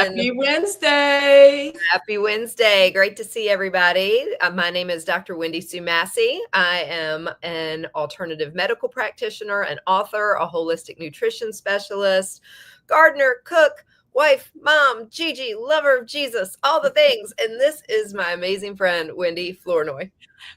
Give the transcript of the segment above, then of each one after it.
everyone. Happy Wednesday. Happy Wednesday. Great to see everybody. My name is Dr. Wendy Sue Massey. I am an alternative medical practitioner, an author, a holistic nutrition specialist, gardener, cook, wife, mom, Gigi, lover of Jesus, all the things. And this is my amazing friend, Wendy Flournoy.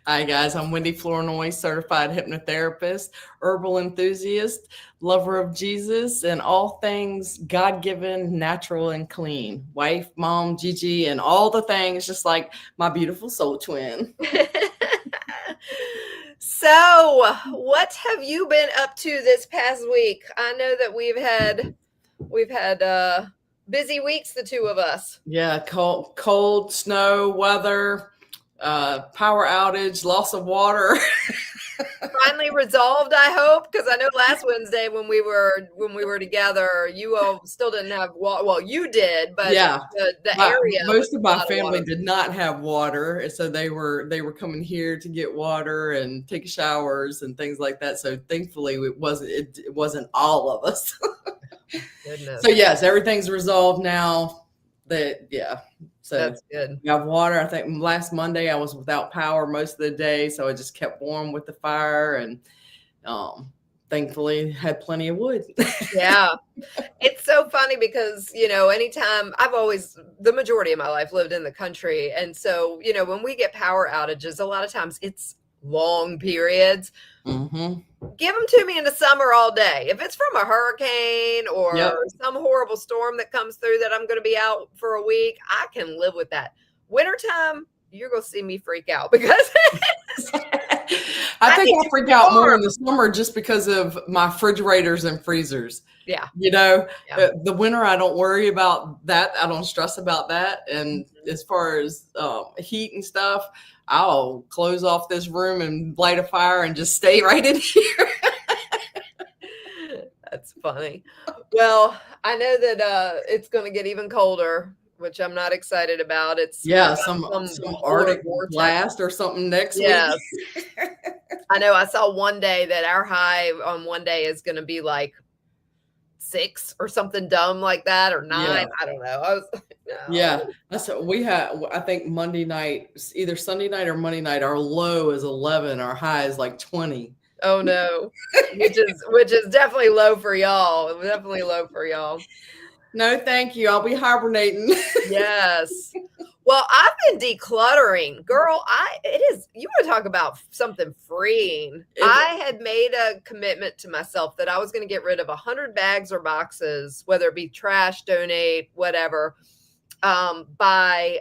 Hi, guys. I'm Wendy Flournoy, certified hypnotherapist, herbal enthusiast, lover of Jesus, and all things God-given, natural, and clean. Wife, mom, Gigi, and all the things, just like my beautiful soul twin. So, what have you been up to this past week? I know that we've had busy weeks, the two of us. Yeah, cold, snow, weather, power outage, loss of water. Finally resolved, I hope, because I know last Wednesday when we were together, you all still didn't have water. Well, you did, but yeah, the area. Most of my family did not have water, and so they were coming here to get water and take showers and things like that. So thankfully, it wasn't all of us. Goodness. So yes, everything's resolved now. So that's good. We have water. I think last Monday I was without power most of the day, so I just kept warm with the fire, and thankfully had plenty of wood. Yeah. It's so funny because, anytime the majority of my life lived in the country. And so, when we get power outages, a lot of times it's long periods. Mm-hmm. Give them to me in the summer all day. If it's from a hurricane or some horrible storm that comes through that I'm going to be out for a week, I can live with that. Wintertime, you're going to see me freak out because I think I freak out more in the summer just because of my refrigerators and freezers. Yeah. The winter, I don't worry about that. I don't stress about that. And as far as heat and stuff, I'll close off this room and light a fire and just stay right in here. That's funny. Well, I know that it's going to get even colder, which I'm not excited about. It's some Arctic blast or something next week. I know. I saw one day that our high on one day is going to be like 6 or something dumb like that, or 9. Yeah. I don't know. Yeah, that's what we had. I think Monday night, either Sunday night or Monday night, our low is 11, our high is like 20. Oh no, which is definitely low for y'all. Definitely low for y'all. No, thank you. I'll be hibernating. Yes. Well, I've been decluttering, girl. You want to talk about something freeing? I had made a commitment to myself that I was going to get rid of 100 bags or boxes, whether it be trash, donate, whatever, by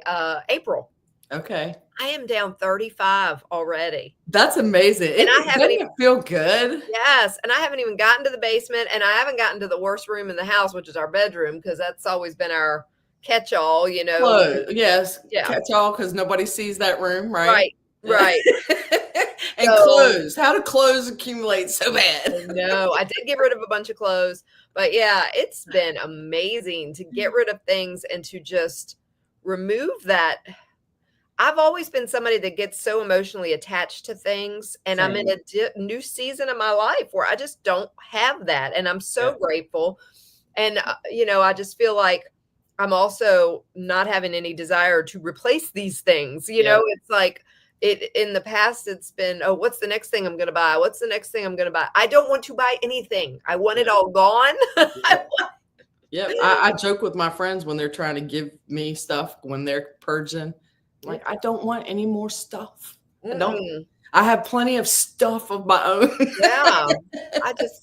April. Okay. I am down 35 already. That's amazing. And I haven't even feel good. Yes. And I haven't even gotten to the basement, and I haven't gotten to the worst room in the house, which is our bedroom, because that's always been our catch-all, Yes. Yeah. Catch-all, because nobody sees that room, right? Right. And clothes. How do clothes accumulate so bad? No, I did get rid of a bunch of clothes, but yeah, it's been amazing to get rid of things and to just remove that. I've always been somebody that gets so emotionally attached to things, and I'm in a new season of my life where I just don't have that. And I'm so grateful. And, I just feel like I'm also not having any desire to replace these things. It's like in the past, it's been, oh, what's the next thing I'm going to buy? What's the next thing I'm going to buy? I don't want to buy anything. I want it all gone. I joke with my friends when they're trying to give me stuff when they're purging. Like, I don't want any more stuff. I have plenty of stuff of my own. Yeah.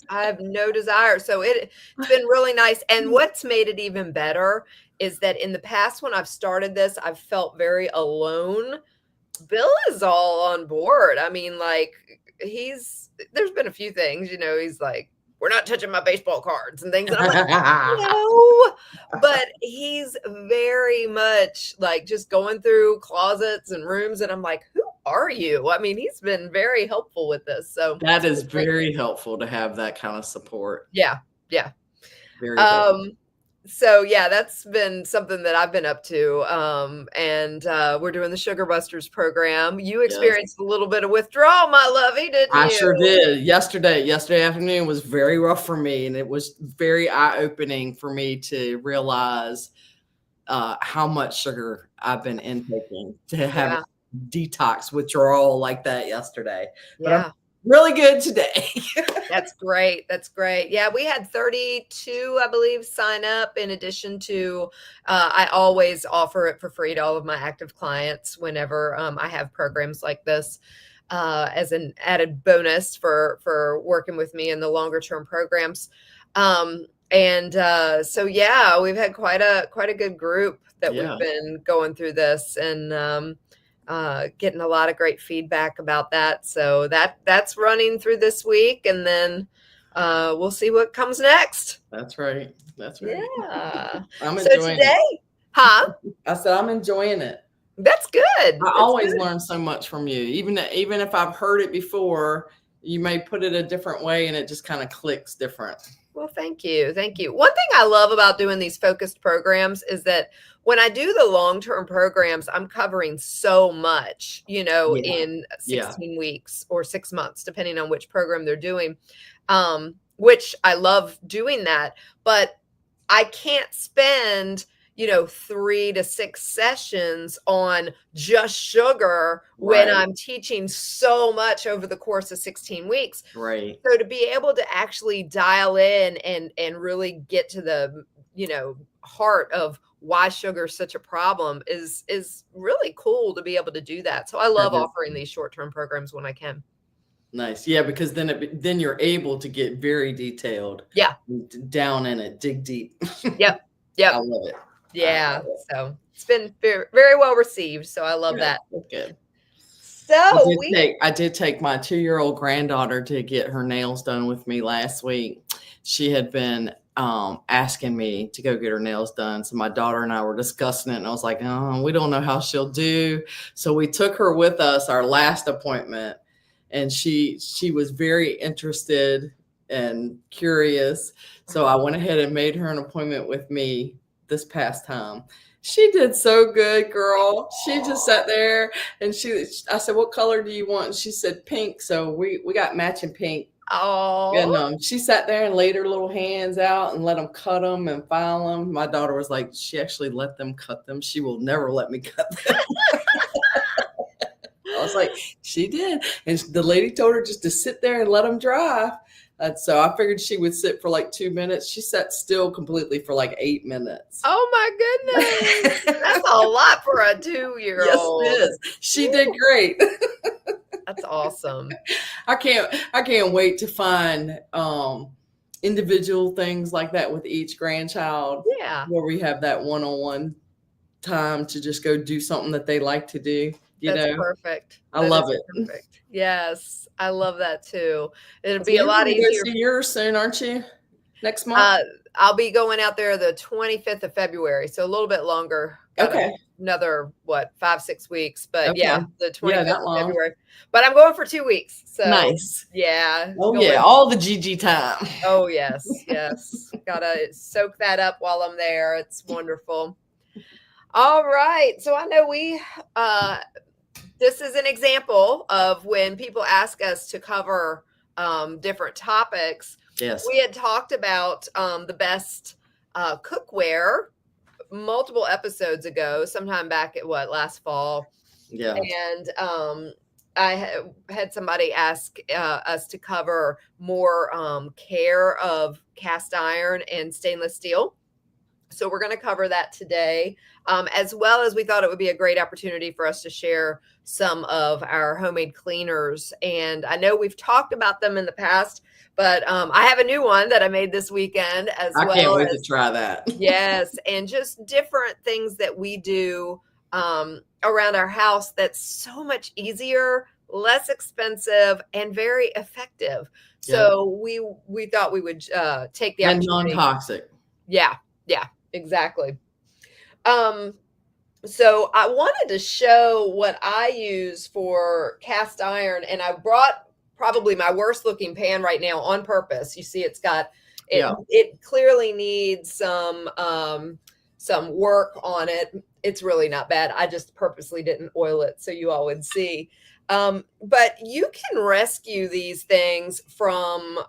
I have no desire. So it's been really nice. And what's made it even better is that in the past, when I've started this, I've felt very alone. Bill is all on board. I mean, like, there's been a few things, he's like, we're not touching my baseball cards and things. And I'm like, no, but he's very much like just going through closets and rooms. And I'm like, who are you? I mean, he's been very helpful with this. So that is very helpful to have that kind of support. Yeah. Yeah. Very helpful. So yeah, that's been something that I've been up to. And we're doing the Sugar Busters program. You experienced a little bit of withdrawal, my lovey, didn't you? I sure did. Yesterday afternoon was very rough for me, and it was very eye-opening for me to realize how much sugar I've been intaking to have Yeah. a detox, which are all like that yesterday. But I'm Yeah. really good today. That's great. That's great. Yeah, we had 32, I believe, sign up in addition to, I always offer it for free to all of my active clients whenever I have programs like this as an added bonus for working with me in the longer term programs. So yeah, we've had quite a good group that we've Yeah, been going through this, and getting a lot of great feedback about that. So that's running through this week, and then we'll see what comes next. that's right. That's right. Yeah. I'm So enjoying it. today, huh? I said I'm enjoying it. That's good. I That's always good. learn so much from you. Even if I've heard it before, you may put it a different way and it just kind of clicks different. Well, thank you. Thank you. One thing I love about doing these focused programs is that when I do the long-term programs, I'm covering so much, Yeah. in Yeah. 16 weeks or 6 months, depending on which program they're doing, which I love doing that. But I can't spend, 3 to 6 sessions on just sugar when Right. I'm teaching so much over the course of 16 weeks. Right. So to be able to actually dial in and really get to the, heart of why sugar is such a problem is really cool to be able to do that. So I That love is offering these short-term programs when I can. nice. Yeah, because then you're able to get very detailed. Yeah. Down in it, dig deep. Yep. I Yep. love it. Yeah. So it's been very, very well received. So I love Good. that. That's good. So I did take my 2-year-old granddaughter to get her nails done with me last week. She had been asking me to go get her nails done. So my daughter and I were discussing it, and I was like, oh, we don't know how she'll do. So we took her with us our last appointment, and she was very interested and curious. So I went ahead and made her an appointment with me this past time. She did so good, girl. She just sat there and I said, what color do you want? And she said pink. So we got matching pink. And oh, she sat there and laid her little hands out and let them cut them and file them. My daughter was like, she actually let them cut them. She will never let me cut them. I was like, she did. And the lady told her just to sit there and let them dry. And so I figured she would sit for like 2 minutes. She sat still completely for like 8 minutes. oh my goodness. That's a lot for a 2-year-old. Yes, it is. She did great. That's awesome. I can't wait to find individual things like that with each grandchild. Yeah. Where we have that one-on-one time to just go do something that they like to do. That's perfect. I That love is it. perfect. Yes, I love that too. It'll So be a you're lot gonna go easier. see yours soon, aren't you? Next month? I'll be going out there the 25th of February, so a little bit longer. Got Okay. another 5-6 weeks, but Okay. yeah, the 25th that of long. February. But I'm going for 2 weeks, so Nice. yeah. Oh yeah, all the GG time. Oh yes, yes. Gotta soak that up while I'm there. It's wonderful. All right, so I know this is an example of when people ask us to cover different topics. Yes. We had talked about the best cookware multiple episodes ago, sometime back at last fall. Yeah. And I had somebody ask us to cover more care of cast iron and stainless steel. So we're going to cover that today, as well as we thought it would be a great opportunity for us to share some of our homemade cleaners. And I know we've talked about them in the past, but I have a new one that I made this weekend as well. I can't wait to try that. Yes, and just different things that we do around our house that's so much easier, less expensive, and very effective. So we thought we would take the opportunity. And non-toxic. Yeah, exactly. So I wanted to show what I use for cast iron, and I brought probably my worst looking pan right now on purpose. You see, it's got it clearly needs some work on it. It's really not bad. I just purposely didn't oil it so you all would see. But you can rescue these things from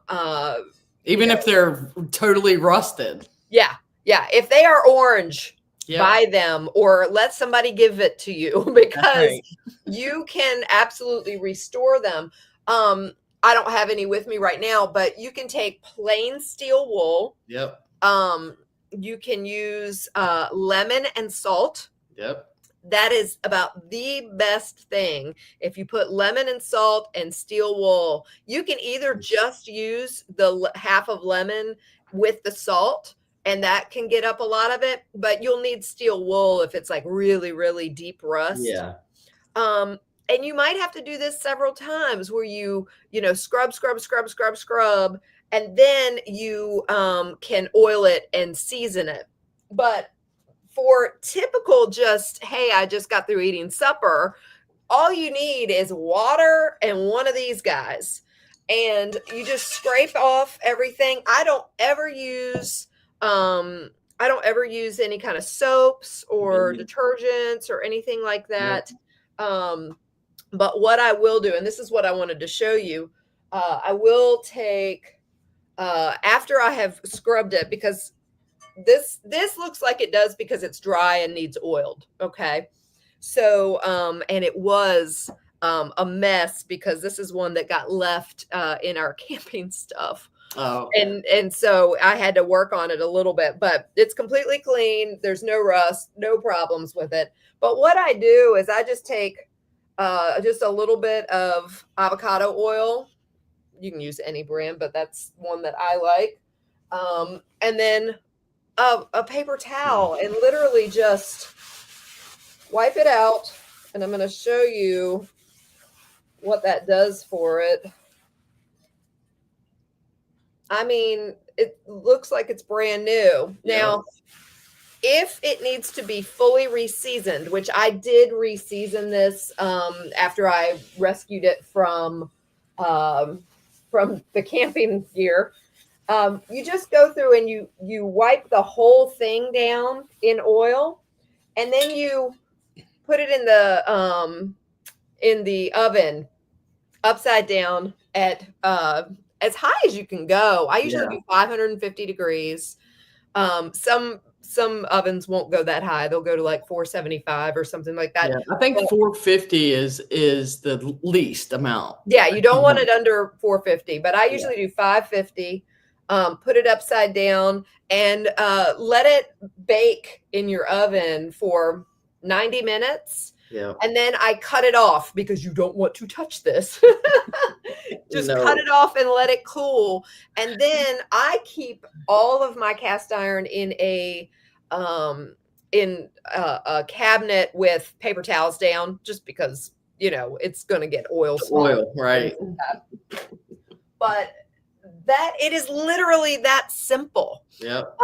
even if they're totally rusted. Yeah. If they are orange, Yep. buy them or let somebody give it to you That's because right. you can absolutely restore them. I don't have any with me right now, but you can take plain steel wool. Yep. You can use lemon and salt. Yep. That is about the best thing. If you put lemon and salt and steel wool, you can either just use the half of lemon with the salt, and that can get up a lot of it, but you'll need steel wool if it's like really, really deep rust. Yeah. Um, and you might have to do this several times where you know, scrub, scrub, scrub, scrub, scrub, and then you can oil it and season it. But for typical just, hey, I just got through eating supper, all you need is water and one of these guys. And you just scrape off everything. I don't ever use any kind of soaps or detergents or anything like Yep. that. But what I will do, and this is what I wanted to show you, I will take after I have scrubbed it, because this looks like it does because it's dry and needs oiled. Okay. So and it was a mess because this is one that got left in our camping stuff. Oh. And so I had to work on it a little bit, but it's completely clean. There's no rust, no problems with it. But what I do is I just take just a little bit of avocado oil. You can use any brand, but that's one that I like. And then a paper towel and literally just wipe it out. And I'm going to show you what that does for it. I mean, it looks like it's brand new. Yep. Now, if it needs to be fully reseasoned, which I did reseason this after I rescued it from the camping gear, you just go through and you wipe the whole thing down in oil, and then you put it in the oven upside down at as high as you can go. I usually do 550 degrees. Some ovens won't go that high. They'll go to like 475 or something like that. Yeah, I think 450 is the least amount. Yeah, you don't want it under 450, but I usually do 550. Put it upside down and let it bake in your oven for 90 minutes. Yeah. And then I cut it off because you don't want to touch this. Just cut it off and let it cool. And then I keep all of my cast iron in a cabinet with paper towels down, just because, you know, it's going to get oil. Right. But that it is literally that simple. Yep.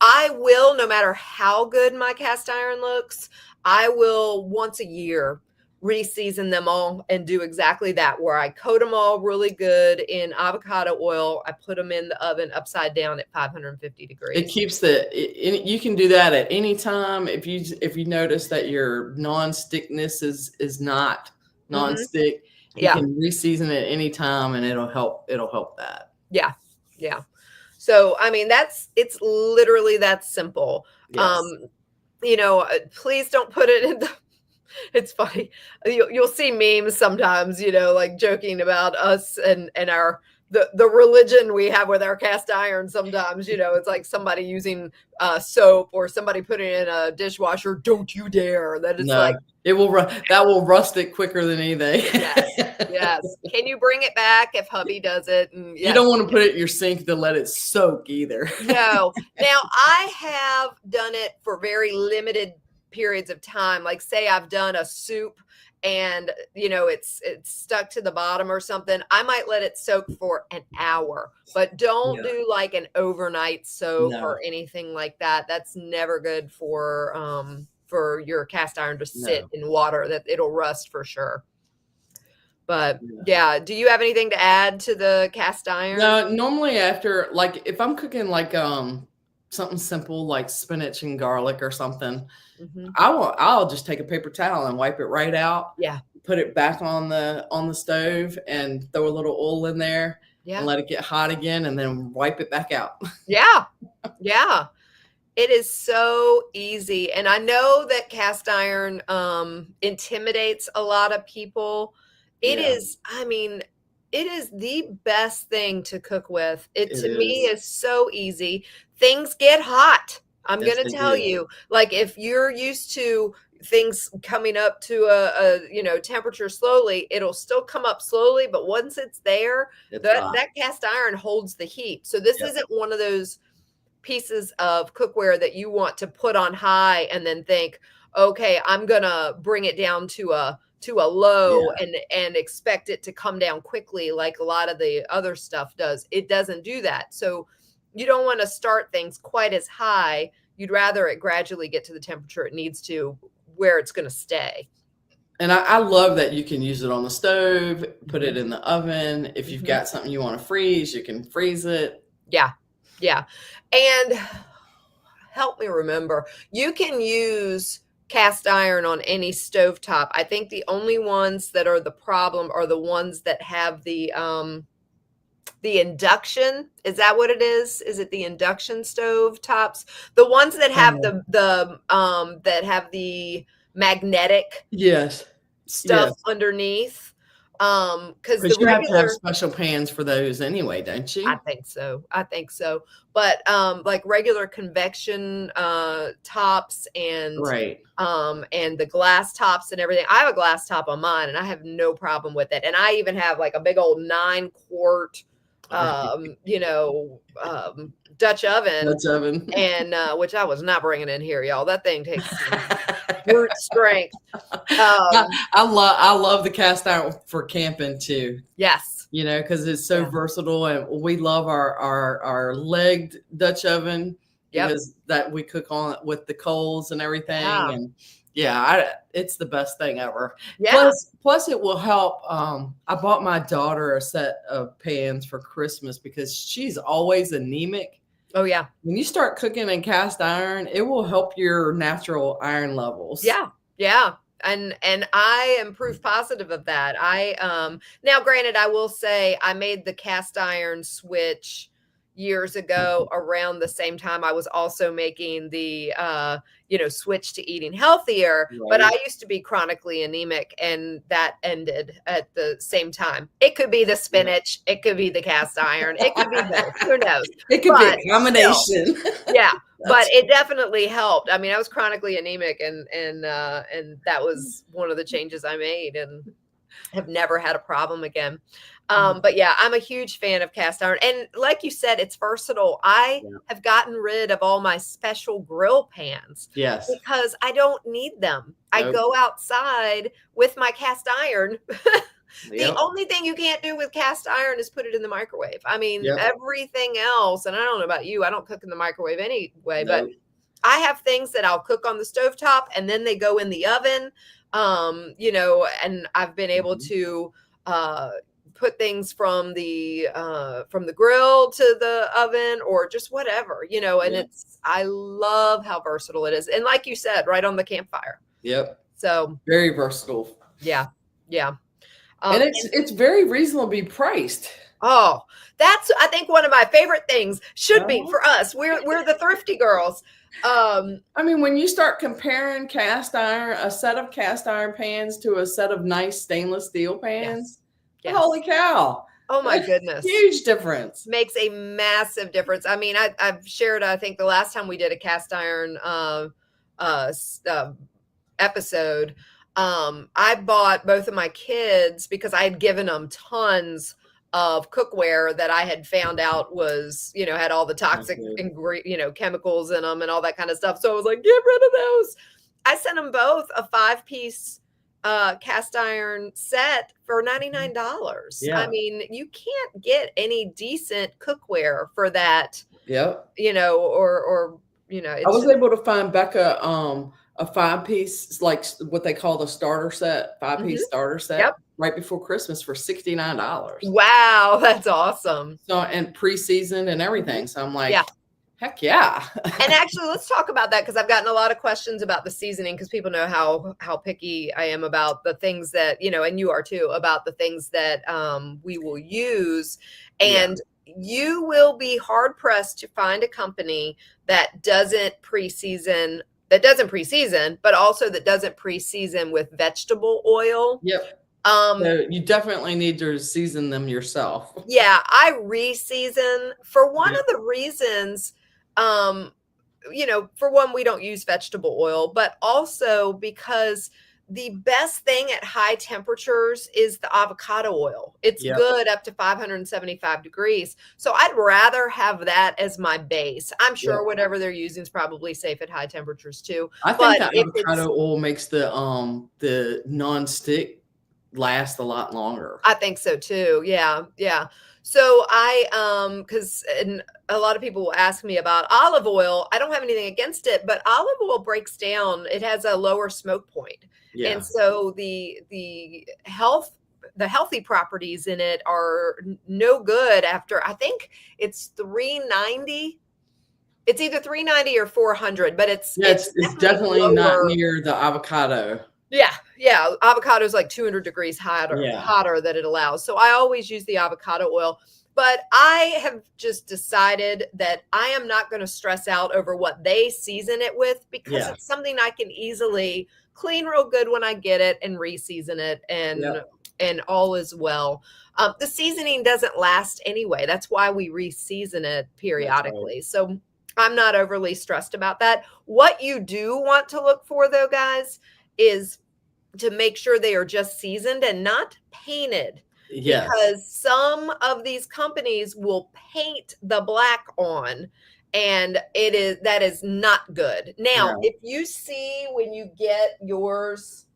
I will, no matter how good my cast iron looks, I will once a year reseason them all and do exactly that, where I coat them all really good in avocado oil. I put them in the oven upside down at 550 degrees. It keeps you can do that at any time. If you notice that your non-stickness is not non-stick, you can reseason it any time and it'll help that. Yeah. Yeah. So, I mean, it's literally that simple. Yes. You know, please don't put it in it's funny. You'll see memes sometimes, you know, like joking about us and the religion we have with our cast iron. Sometimes, you know, it's like somebody using soap or somebody putting it in a dishwasher. Don't you dare. That is like, it will that will rust it quicker than anything. Yes. Can you bring it back if hubby does it? And you don't want to put it in your sink to let it soak either. No. Now, I have done it for very limited periods of time. Like, say I've done a soup and, you know, it's stuck to the bottom or something. I might let it soak for an hour, but don't do like an overnight soak or anything like that. That's never good for your cast iron to sit in water. That it'll rust for sure. But yeah, do you have anything to add to the cast iron? No, normally after, like, if I'm cooking like something simple like spinach and garlic or something, I'll just take a paper towel and wipe it right out. Yeah. Put it back on the stove and throw a little oil in there and let it get hot again and then wipe it back out. Yeah. Yeah. It is so easy. And I know that cast iron intimidates a lot of people. It Yeah, is, I mean, it is the best thing to cook with. It it to me is. is so easy. Things get hot. I'm Yes, going to they tell do. you, like if you're used to things coming up to temperature slowly, it'll still come up slowly, but once it's there, It's that hot. cast iron holds the heat. So this Yep. isn't one of those pieces of cookware that you want to put on high and then think, okay, I'm gonna bring it down to a low Yeah. and expect it to come down quickly like a lot of the other stuff does. It doesn't do that. So you don't want to start things quite as high. You'd rather it gradually get to the temperature it needs to where it's going to stay. And I love that you can use it on the stove, put Mm-hmm. it in the oven. If you've Mm-hmm. got something you want to freeze, you can freeze it. Yeah. Yeah. And help me remember, you can use cast iron on any stovetop. I think the only ones that are the problem are the ones that have the induction. Is that what it is? Is it the induction stove tops? The ones that have Oh, the that have the magnetic yes. stuff Yes. underneath. Because Because the you have to have regular, special pans for those anyway, don't I you? think so. I think so. But like regular convection tops Right. and the glass tops and everything. I have a glass top on mine and I have no problem with it. And I even have like a big old 9 quart Right. Dutch oven Dutch oven. and which I was not bringing in here, y'all. That thing takes some brute strength. I, Um I love the cast iron for camping too. yes. Because it's so Yeah. versatile, and we love our legged Dutch oven Yep. because that we cook on it with the coals and everything, Yeah. and yeah, it's the best thing ever. Yeah. Plus, it will help. I bought my daughter a set of pans for Christmas because she's always anemic. Oh yeah. When you start cooking in cast iron, it will help your natural iron levels. Yeah. Yeah. And I am proof positive of that. I now granted I will say I made the cast iron switch years ago around the same time I was also making the switch to eating healthier, but I Right. used to be chronically anemic and that ended at the same time. It could be the Yeah. spinach, it could be the cast iron, it could be both. Who knows? It could be But a still, combination. yeah, but That's it definitely helped. I mean, I was chronically anemic and that was one of the changes I made and have never had a problem again. But yeah, I'm a huge fan of cast iron. And like you said, it's versatile. I yeah. have gotten rid of all my special grill pans Yes. because I don't need them. I Nope. go outside with my cast iron. The Yep. only thing you can't do with cast iron is put it in the microwave. I mean, Yep. everything else, and I don't know about you, I don't cook in the microwave anyway, but Nope. I have things that I'll cook on the stovetop and then they go in the oven. And I've been able Mhm. to put things from the grill to the oven or just whatever, and Yeah. I love how versatile it is. And like you said, right on the campfire. Yep. So Very versatile. yeah, yeah. And Um, it's very reasonably priced. Oh, that's I think one of my favorite things should be Uh-huh. for us. We're the thrifty girls. I mean, when you start comparing a set of cast iron pans to a set of nice stainless steel Yes. pans, Yes. holy cow. Oh my goodness. Huge difference. Makes a massive difference. I mean, I've shared, I think the last time we did a cast iron uh, episode, I bought both of my kids because I had given them tons of cookware that I had found out was, had all the toxic, Okay. chemicals in them and all that kind of stuff. So I was like, get rid of those. I sent them both a 5-piece cast iron set for $99. I Yeah. mean, you can't get any decent cookware for that, Yep. or I it's was just, able to find Becca a 5-piece, like what they call the starter set, 5-piece mhm. starter Yep. set right before Christmas for $69. Wow, that's awesome. So and pre-seasoned and Mhm. everything. So I'm Yeah. like, heck yeah. And actually, let's talk about that because I've gotten a lot of questions about the seasoning because people know how picky I am about the things that, and you are too, about the things that we will use. Yeah. And you will be hard pressed to find a company that doesn't preseason, but also that doesn't preseason with vegetable oil. Yep. Um, So you definitely need to season them yourself. yeah, I re-season for one Yep. of the reasons, um, for one, we don't use vegetable oil, but also because the best thing at high temperatures is the avocado oil. It's Yep. good up to 575 degrees. So I'd rather have that as my base. I'm sure Yep. whatever they're using is probably safe at high temperatures too. I think But that if it's, avocado oil makes the non-stick last a lot longer. I think so too. Yeah, yeah. So because and a lot of people will ask me about olive oil. I don't have anything against it, but olive oil breaks down. It has a lower smoke point. Yeah. And so the healthy properties in it are no good after, I think it's 390. It's either 390 or 400, but Yeah, it's it's definitely definitely not lower. near the avocado. Yeah, yeah, avocado is like 200 degrees Yeah. hotter that it allows. So I always use the avocado oil, but I have just decided that I am not going to stress out over what they season it with because Yeah. it's something I can easily clean real good when I get it and re-season it, Yep. and all is well. The seasoning doesn't last anyway. That's why we re-season it That's right. periodically. So I'm not overly stressed about that. What you do want to look for though, guys, is to make sure they are just seasoned and not painted, Yes. because some of these companies will paint the black on, and that is not good. Now, Right. if you see when you get yours,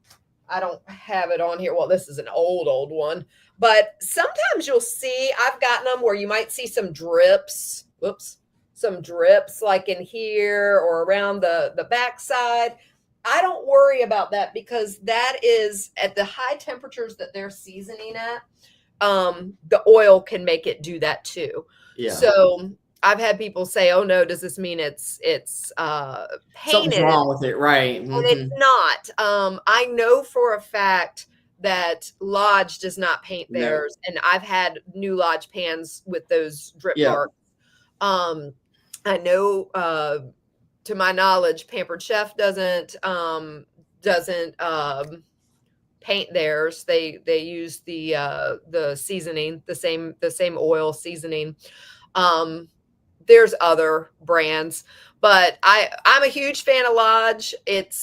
I don't have it on here. Well, this is an old one, but sometimes you'll see, I've gotten them where you might see some drips. Whoops. Some drips like in here or around the backside. I don't worry about that because that is at the high temperatures that they're seasoning at. The oil can make it do that too. Yeah. So I've had people say, "Oh no, does this mean it's Something's painted?" wrong with it, right? And it's Mhm. not. I know for a fact that Lodge does not paint No. theirs, and I've had new Lodge pans with those drip Yeah. marks. Um, I know, to my knowledge, Pampered Chef doesn't paint theirs. They use the seasoning, the same oil seasoning. Um, there's other brands, but I'm a huge fan of Lodge.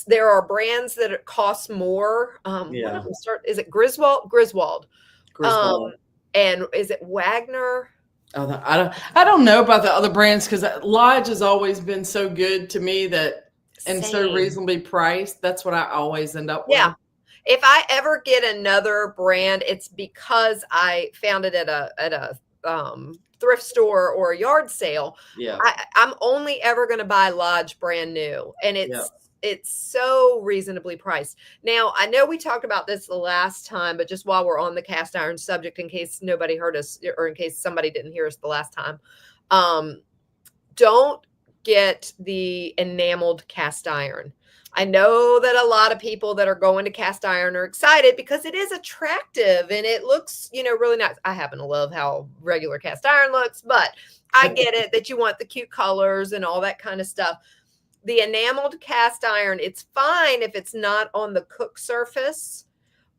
There are brands that cost more. One of Yeah. them is it Griswold, um, Griswold. and is it Wagner? Oh, I don't know about the other brands because Lodge has always been so good to me that and so Same. reasonably priced. That's what I always end up Yeah. with. If I ever get another brand, it's because I found it at a thrift store or a yard sale. Yeah. I'm only ever going to buy Lodge brand new, and Yeah. it's so reasonably priced. Now, I know we talked about this the last time, but just while we're on the cast iron subject, in case nobody heard us or in case somebody didn't hear us the last time, um, don't get the enameled cast iron. I know that a lot of people that are going to cast iron are excited because it is attractive and it looks, really nice. I happen to love how regular cast iron looks, but I get it that you want the cute colors and all that kind of stuff. The enameled cast iron, it's fine if it's not on the cook surface,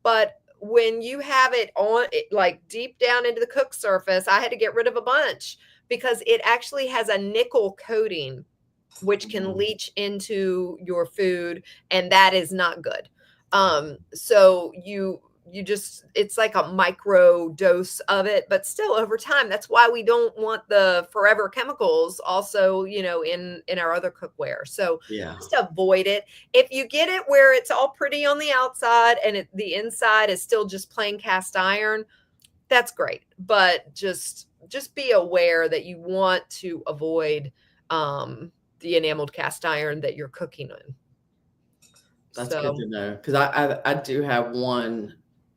but when you have it on like deep down into the cook surface, I had to get rid of a bunch because it actually has a nickel coating which can leach into your food, and that is not good. So you just, it's like a micro dose of it, but still over time. That's why we don't want the forever chemicals also, in our other cookware. So Yeah. just avoid it. If you get it where it's all pretty on the outside and the inside is still just plain cast iron, that's great. But just be aware that you want to avoid the enameled cast iron that you're cooking in. That's good So to know because I do have one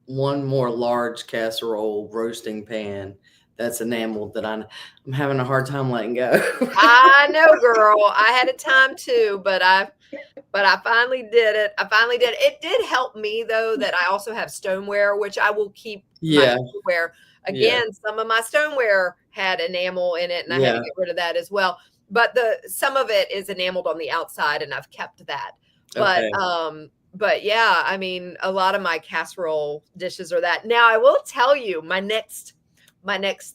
more large casserole roasting pan that's enameled that I'm having a hard time letting go. I know, girl. I had a time too, but I finally did it. It did help me though that I also have stoneware, which I will keep my Yeah. stoneware. Yeah. Again, some of my stoneware had enamel in it, and I had to Yeah. get rid of that as well. But some of it is enameled on the outside, and I've kept that. But Okay. but yeah, I mean, a lot of my casserole dishes are that. Now, I will tell you my next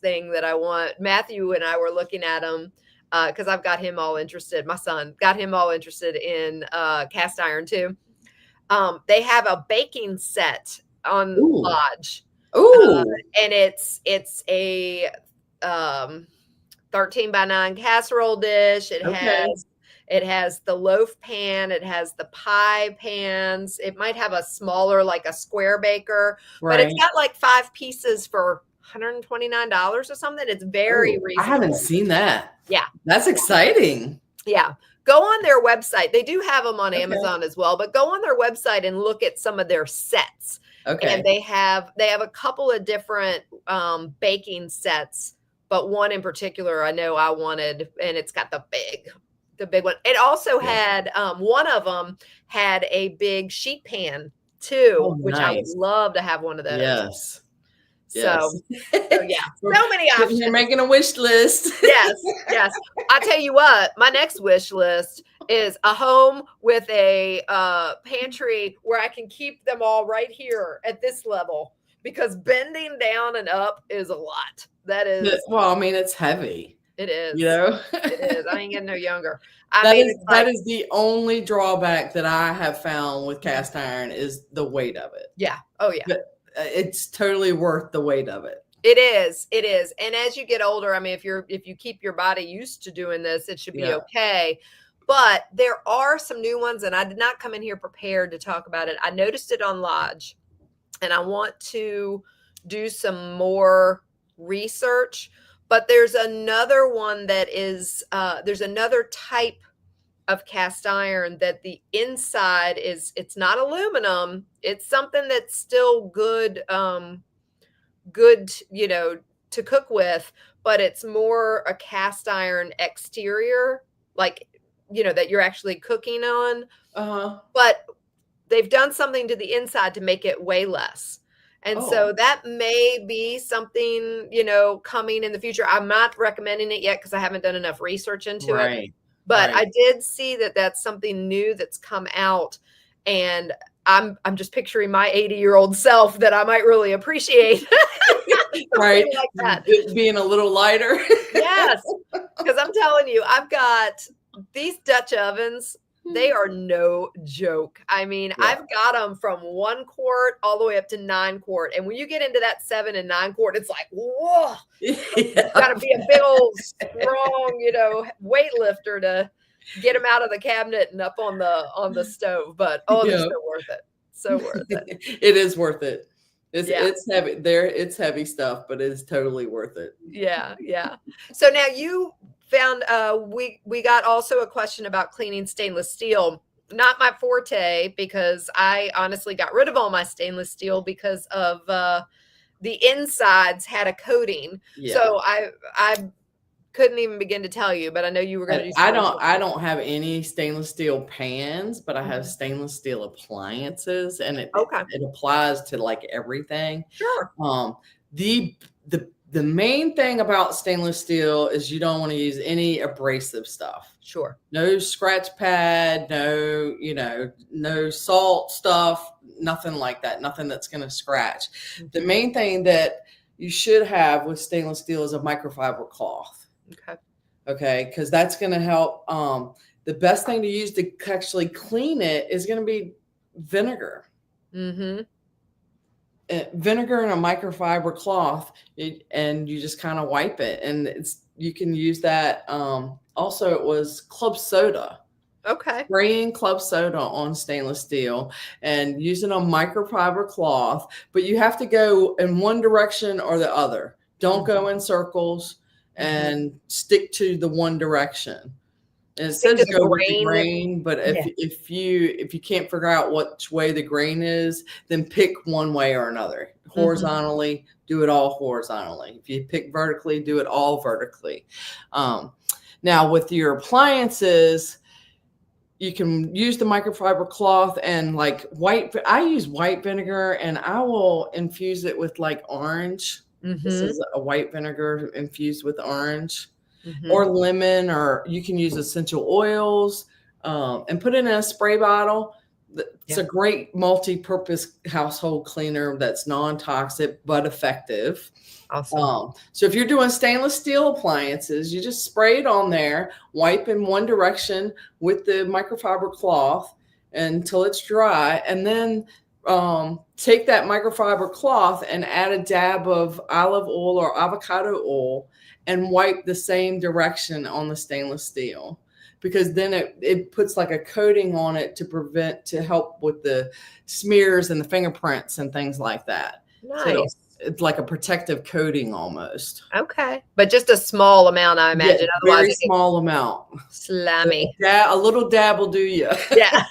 thing that I want. Matthew and I were looking at them because I've got him all interested. My son got him all interested in cast iron too. They have a baking set on Ooh. Lodge, uh, Ooh. and it's a um, 13 by 9 casserole dish. Okay. It has the loaf pan. It has the pie pans. It might have a smaller, like a square baker, but it's Right. got like 5 pieces for $129 or something. It's very Oh, I haven't reasonable. seen that. Yeah. That's exciting. Yeah. Go on their website. They do have them on Okay. Amazon as well, but go on their website and look at some of their sets. And Okay. they have a couple of different baking sets, but one in particular I know I wanted, and it's got the big one. It also Yeah. had one of them had a big sheet pan Oh, too, which I would nice. love to have one of those. Yes. Yes. So yeah, We're so many sitting here options. making a wish list. Yes, yes. I tell you what, my next wish list is a home with a pantry where I can keep them all right here at this level, because bending down and up is a lot. That is, Well, I mean, it's heavy, it you is. know? It is. I ain't getting no younger. I That mean, is it's that like, is the only drawback that I have found with cast iron is the weight of it. yeah. Oh, yeah. But it's totally worth the weight of it. It is. It is. And as you get older, I mean, if you keep your body used to doing this, it should be Yeah. okay. But there are some new ones, and I did not come in here prepared to talk about it. I noticed it on Lodge, and I want to do some more research. But there's another one that is there's another type of cast iron that the inside it's not aluminum. It's something that's still good good, to cook with, but it's more a cast iron exterior, like, that you're actually cooking on. Uh-huh. But they've done something to the inside to make it weigh less. And Oh, so that may be something, coming in the future. I'm not recommending it yet because I haven't done enough research into it. right. But Right. I did see that that's something new that's come out, and I'm just picturing my 80-year-old self that I might really appreciate Right. something like that. It being a little lighter. Yes, because I'm telling you, I've got these Dutch ovens. They are no joke. I mean, Yeah. I've got them from 1 quart all the way up to 9 quart. And when you get into that 7 and 9 quart, it's like, whoa, Yeah. got to be a big old strong, weightlifter to get them out of the cabinet and up on the stove. But oh, they're Yeah. so worth it. So worth it. It is worth it. Yeah. It's heavy. It's heavy stuff, but it's totally worth it. Yeah, yeah. So now you found we got also a question about cleaning stainless steel. Not my forte, because I honestly got rid of all my stainless steel because of the insides had a coating. Yeah. So I couldn't even begin to tell you, but I know you were going to do I some don't have any stainless steel pans, but I have Mhm. stainless steel appliances, and Okay. it applies to like everything. Sure. The the main thing about stainless steel is you don't want to use any abrasive stuff. Sure. No scratch pad, no salt stuff, nothing like that, nothing that's going to scratch. The main thing that you should have with stainless steel is a microfiber cloth. Okay. Okay, because that's going to help. The best thing to use to actually clean it is going to be vinegar. Mm-hmm. Vinegar and a microfiber cloth, and you just kind of wipe it, and you can use that. Also, it was club soda. Okay. Spraying club soda on stainless steel and using a microfiber cloth, but you have to go in one direction or the other. Don't go in circles and stick to the one direction. And it Stick says to the go with the grain. grain, but Yeah. if you can't figure out which way the grain is, then pick one way or another. Horizontally, do it all horizontally. If you pick vertically, do it all vertically. Now with your appliances, you can use the microfiber cloth and like I use white vinegar, and I will infuse it with like orange This Mhm. is a white vinegar infused with orange Mhm. or lemon, or you can use essential oils and put it in a spray bottle. It's Yeah. a great multi-purpose household cleaner that's non-toxic but effective. Awesome. So if you're doing stainless steel appliances, you just spray it on there, wipe in one direction with the microfiber cloth until it's dry, and then take that microfiber cloth and add a dab of olive oil or avocado oil and wipe the same direction on the stainless steel, because then it puts like a coating on it to help with the smears and the fingerprints and things like that. So Nice. it's like a protective coating almost. Okay. But just a small amount, I Yeah, imagine. Otherwise, very it gets small amount. slammy. A little dab will do you. Yeah.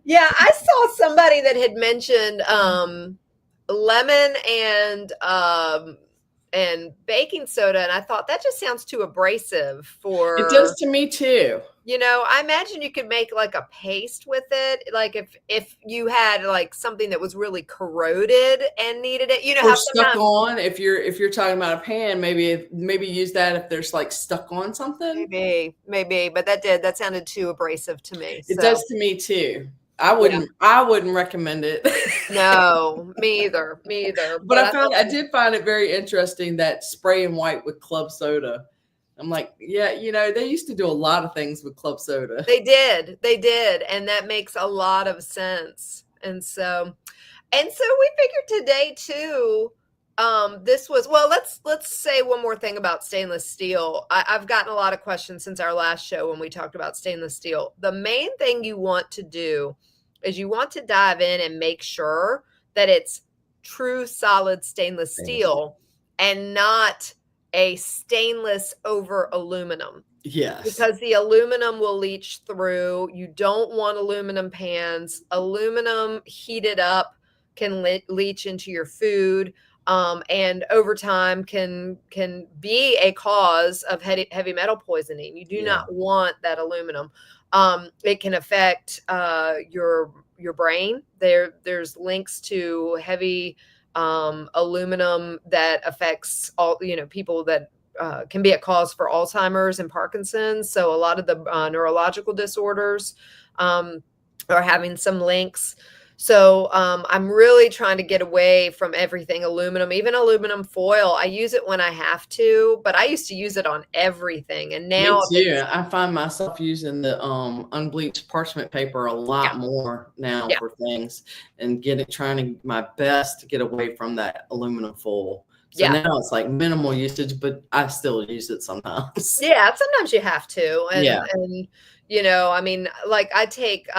Yeah, I saw somebody that had mentioned lemon and baking soda, and I thought that just sounds too abrasive It does for, to me too. I imagine you could make like a paste with it, like if you had like something that was really corroded and needed it. You know Or how stuck sometimes on, if you're talking about a pan, maybe use that if there's like stuck on something. maybe, but that sounded too abrasive to me. It So does to me too. I yeah, wouldn't I wouldn't recommend it. no, me either, me either. But But I thought I did find it very interesting that spray and white with club soda. I'm like, yeah, they used to do a lot of things with club soda. they did, and that makes a lot of sense. And so we figured today too, this was, well, let's say one more thing about stainless steel. I've gotten a lot of questions since our last show when we talked about stainless steel. The main thing you want to do is you want to dive in and make sure that it's true solid stainless steel and not a stainless over aluminum, Yes. because the aluminum will leach through. You don't want aluminum pans. Aluminum heated up can leach into your food, and over time can be a cause of heavy metal poisoning. You do Yeah. not want that aluminum. It can affect your brain. There's links to heavy aluminum that affects all people that can be a cause for Alzheimer's and Parkinson's. So a lot of the neurological disorders are having some links. So I'm really trying to get away from everything aluminum, even aluminum foil. I use it when I have to, but I used to use it on everything. And Me now too. I find myself using the unbleached parchment paper a yeah, lot more now yeah, for things, and trying to my best to get away from that aluminum foil. So yeah, now it's like minimal usage, but I still use it sometimes. yeah. Sometimes you have to, Yeah. and I mean, like I take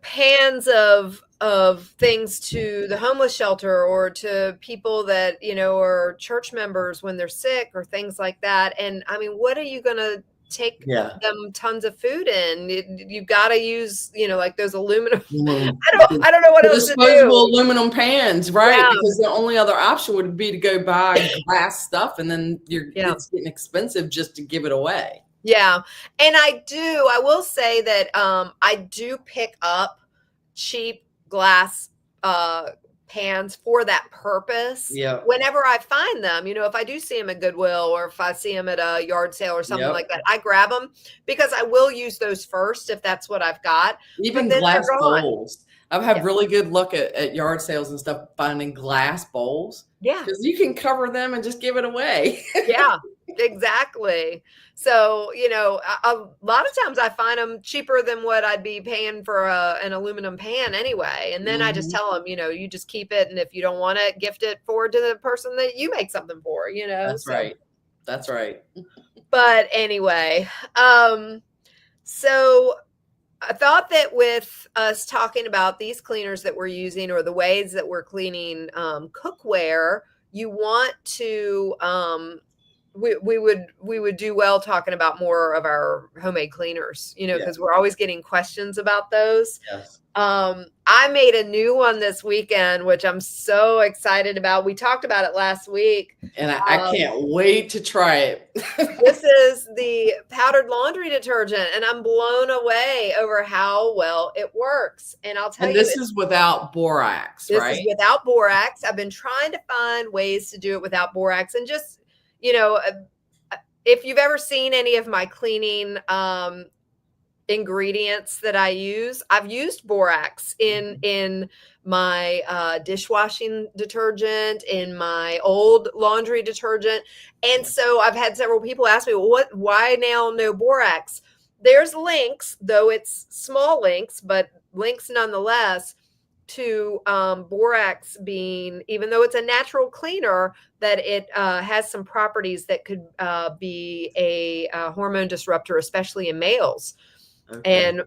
pans of things to the homeless shelter or to people that are church members when they're sick or things like that. And I mean, what are you going to take Yeah. them tons of food in? You've got to use like those aluminum. Aluminum. I don't know what The else to disposable do. aluminum pans, right? Yeah, Because the only other option would be to go buy glass stuff, and then yeah, it's getting expensive just to give it away. yeah. And I will say that I do pick up cheap glass pans for that purpose Yep. whenever I find them. If I do see them at Goodwill or if I see them at a yard sale or something like Yep. that, I grab them because I will use those first if that's what I've got. But Even then they're glass gone. bowls. I've Yeah. had really good luck at yard sales and stuff finding glass bowls, Yeah. because you can cover them and just give it away. Yeah, exactly. So, a lot of times I find them cheaper than what I'd be paying for an aluminum pan anyway. And then I just Mhm. tell them, you just keep it. And if you don't want it, gift it forward to the person that you make something for. That's So, right. That's right. but anyway, so I thought that with us talking about these cleaners that we're using or the ways that we're cleaning cookware, you want to we would do well talking about more of our homemade cleaners, you know, Yeah. because we're always getting questions about those. Yes. I made a new one this weekend, which I'm so excited about. We talked about it last week. And I can't wait to try it. This is the powdered laundry detergent, and I'm blown away over how well it works. And I'll tell And you, this is without borax, this is right? without borax. I've been trying to find ways to do it without borax, and just, you know, if you've ever seen any of my cleaning ingredients that I use, I've used borax in my dishwashing detergent, in my old laundry detergent. And so I've had several people ask me, well, why now no borax? There's links, though it's small links, but links nonetheless, to borax being, even though it's a natural cleaner, that it has some properties that could be a hormone disruptor, especially in males. Okay. And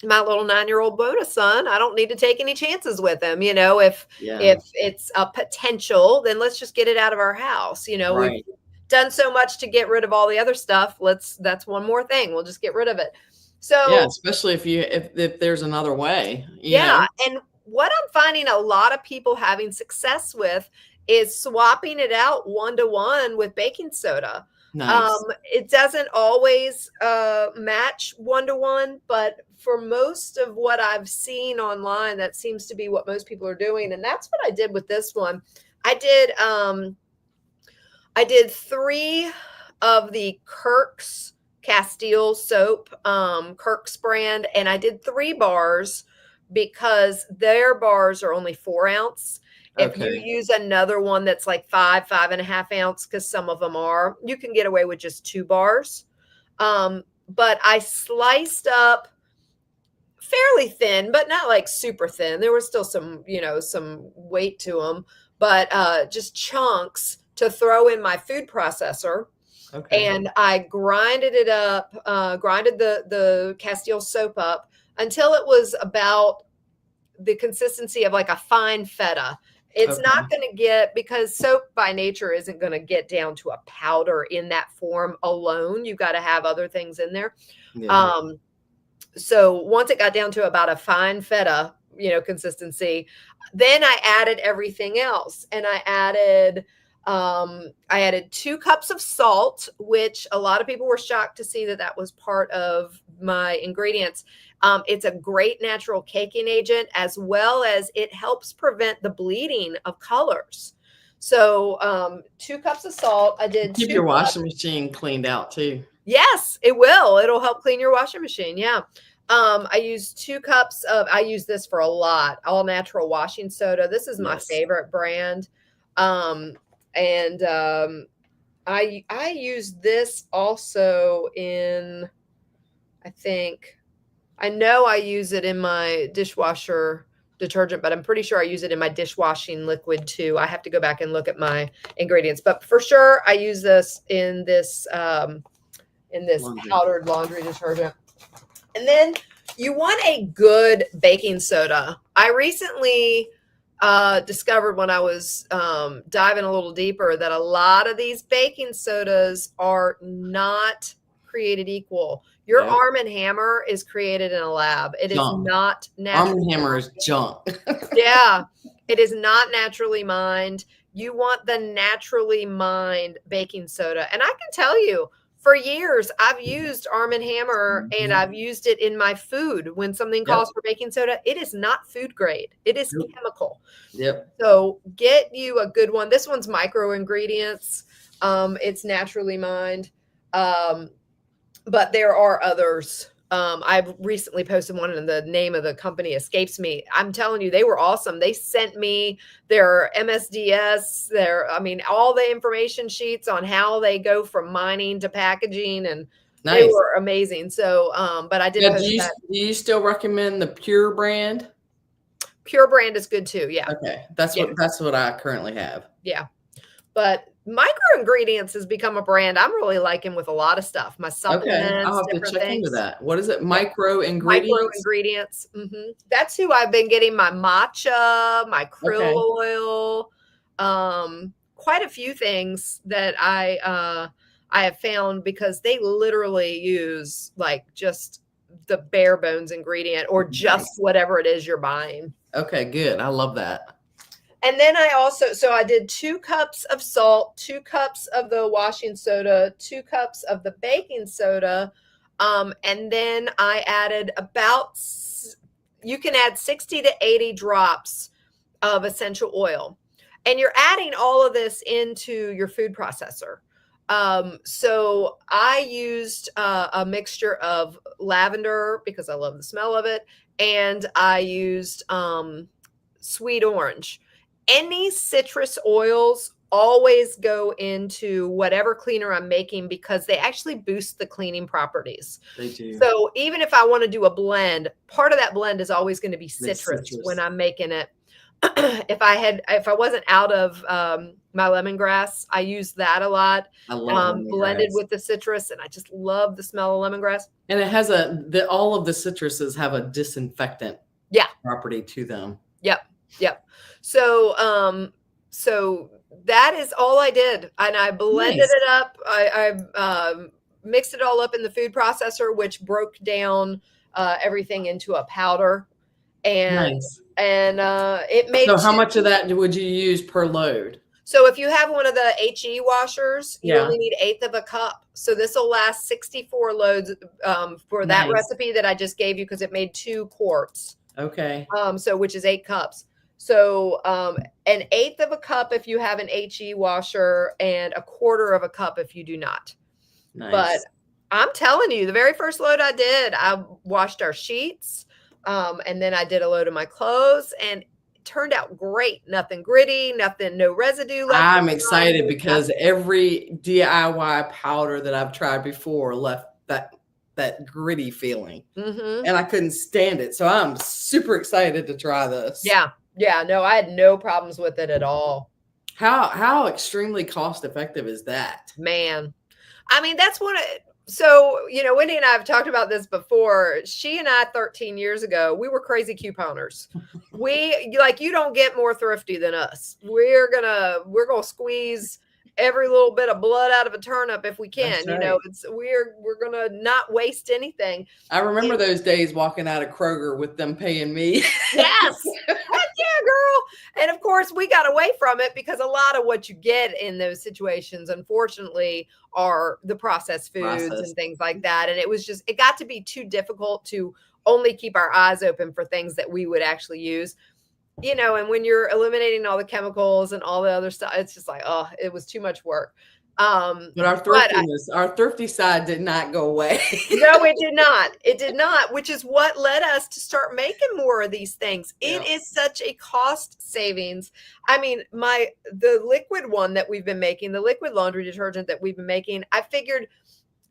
my little 9-year-old bonus son, I don't need to take any chances with him. You know, if it's a potential, then let's just get it out of our house. You know, Right. we've done so much to get rid of all the other stuff. That's one more thing. We'll just get rid of it. So yeah, especially if there's another way. Yeah, and what I'm finding a lot of people having success with is swapping it out 1-to-1 with baking soda. Nice. It doesn't always match 1-to-1, but for most of what I've seen online, that seems to be what most people are doing, and that's what I did with this one. I did 3 of the Kirk's Castile soap, Kirk's brand, and I did 3 bars because their bars are only 4 ounce. If you use another one that's like 5.5 ounce, because some of them are, you can get away with just 2 bars. But I sliced up fairly thin, but not like super thin. There was still some, you know, some weight to them, but just chunks to throw in my food processor. Okay. And I grinded it up, grinded the Castile soap up until it was about the consistency of like a fine feta. It's not going to get, because soap by nature isn't going to get down to a powder in that form alone. You got to have other things in there. Yeah. So once it got down to about a fine feta, you know, consistency, then I added everything else, and I added 2 cups of salt, which a lot of people were shocked to see that was part of my ingredients. It's a great natural caking agent, as well as it helps prevent the bleeding of colors. So 2 cups of salt. I did keep your washing machine cleaned out too. Yes, it will. It'll help clean your washing machine. Yeah. I use 2 cups of, I use this for a lot, all natural washing soda. This is my favorite brand. I use this also in, I know I use it in my dishwasher detergent, but I'm pretty sure I use it in my dishwashing liquid too. I have to go back and look at my ingredients, but for sure I use this in this powdered laundry detergent. And then you want a good baking soda. I recently discovered, when I was diving a little deeper, that a lot of these baking sodas are not created equal. Your Arm & Hammer is created in a lab. It is not natural. Arm & Hammer is junk. Yeah, it is not naturally mined. You want the naturally mined baking soda. And I can tell you, for years, I've used Arm & Hammer, and I've used it in my food. When something calls for baking soda, it is not food grade. It is chemical. Yep. So get you a good one. This one's micro ingredients. It's naturally mined. But there are others. I've recently posted one, and the name of the company escapes me. I'm telling you, they were awesome. They sent me their MSDS, all the information sheets on how they go from mining to packaging, and they were amazing. So, but I did post that. Do you still recommend the Pure brand? Pure brand is good too. Yeah. Okay. That's what I currently have. Yeah. But micro ingredients has become a brand I'm really liking with a lot of stuff. My supplements. Okay, I'll have to check into that. What is it? Micro ingredients? Micro ingredients. Mm-hmm. That's who I've been getting my matcha, my krill oil. quite a few things that I have found, because they literally use like just the bare bones ingredient or just Nice. whatever it is you're buying. Okay, good. I love that. And then I also, so I did 2 cups of salt, 2 cups of the washing soda, 2 cups of the baking soda. And then I added about, you can add 60 to 80 drops of essential oil. And you're adding all of this into your food processor. So I used a mixture of lavender because I love the smell of it. And I used sweet orange. Any citrus oils always go into whatever cleaner I'm making because they actually boost the cleaning properties. They do. So even if I want to do a blend, part of that blend is always going to be citrus citrus. when I'm making it. If I wasn't out of my lemongrass, I use that a lot. I love Blended lemongrass. with the citrus, and I just love the smell of lemongrass. And it has all of the citruses have a disinfectant property to them. Yep. So so that is all I did, and I blended Nice. it up. I mixed it all up in the food processor, which broke down everything into a powder, and Nice. It made. So how much of that would you use per load? So if you have one of the HE washers, you Yeah. only need 1/8 of a cup. So this will last 64 loads for that Nice. recipe that I just gave you, because it made 2 quarts. Okay. So which is 8 cups. So an 1/8 of a cup if you have an HE washer, and 1/4 of a cup if you do not. Nice. But I'm telling you, the very first load I did, I washed our sheets, and then I did a load of my clothes, and it turned out great. Nothing gritty, no residue left. I'm excited because every DIY powder that I've tried before left that gritty feeling, and I couldn't stand it. So I'm super excited to try this. Yeah, no, I had no problems with it at all. How extremely cost effective is that? Man, I mean, that's one of, so, Wendy and I have talked about this before. She and I, 13 years ago, we were crazy couponers. You don't get more thrifty than us. We're gonna squeeze every little bit of blood out of a turnip if we can. That's right. We're gonna not waste anything. I remember those days walking out of Kroger with them paying me. Yes. Heck yeah, girl. And of course, we got away from it because a lot of what you get in those situations, unfortunately, are the processed foods and things like that. And it got to be too difficult to only keep our eyes open for things that we would actually use. And when you're eliminating all the chemicals and all the other stuff, it's just like, oh, it was too much work. But our thrifty side did not go away. No, it did not. It did not, which is what led us to start making more of these things. It is such a cost savings. I mean, the liquid one that we've been making, the liquid laundry detergent that we've been making, I figured,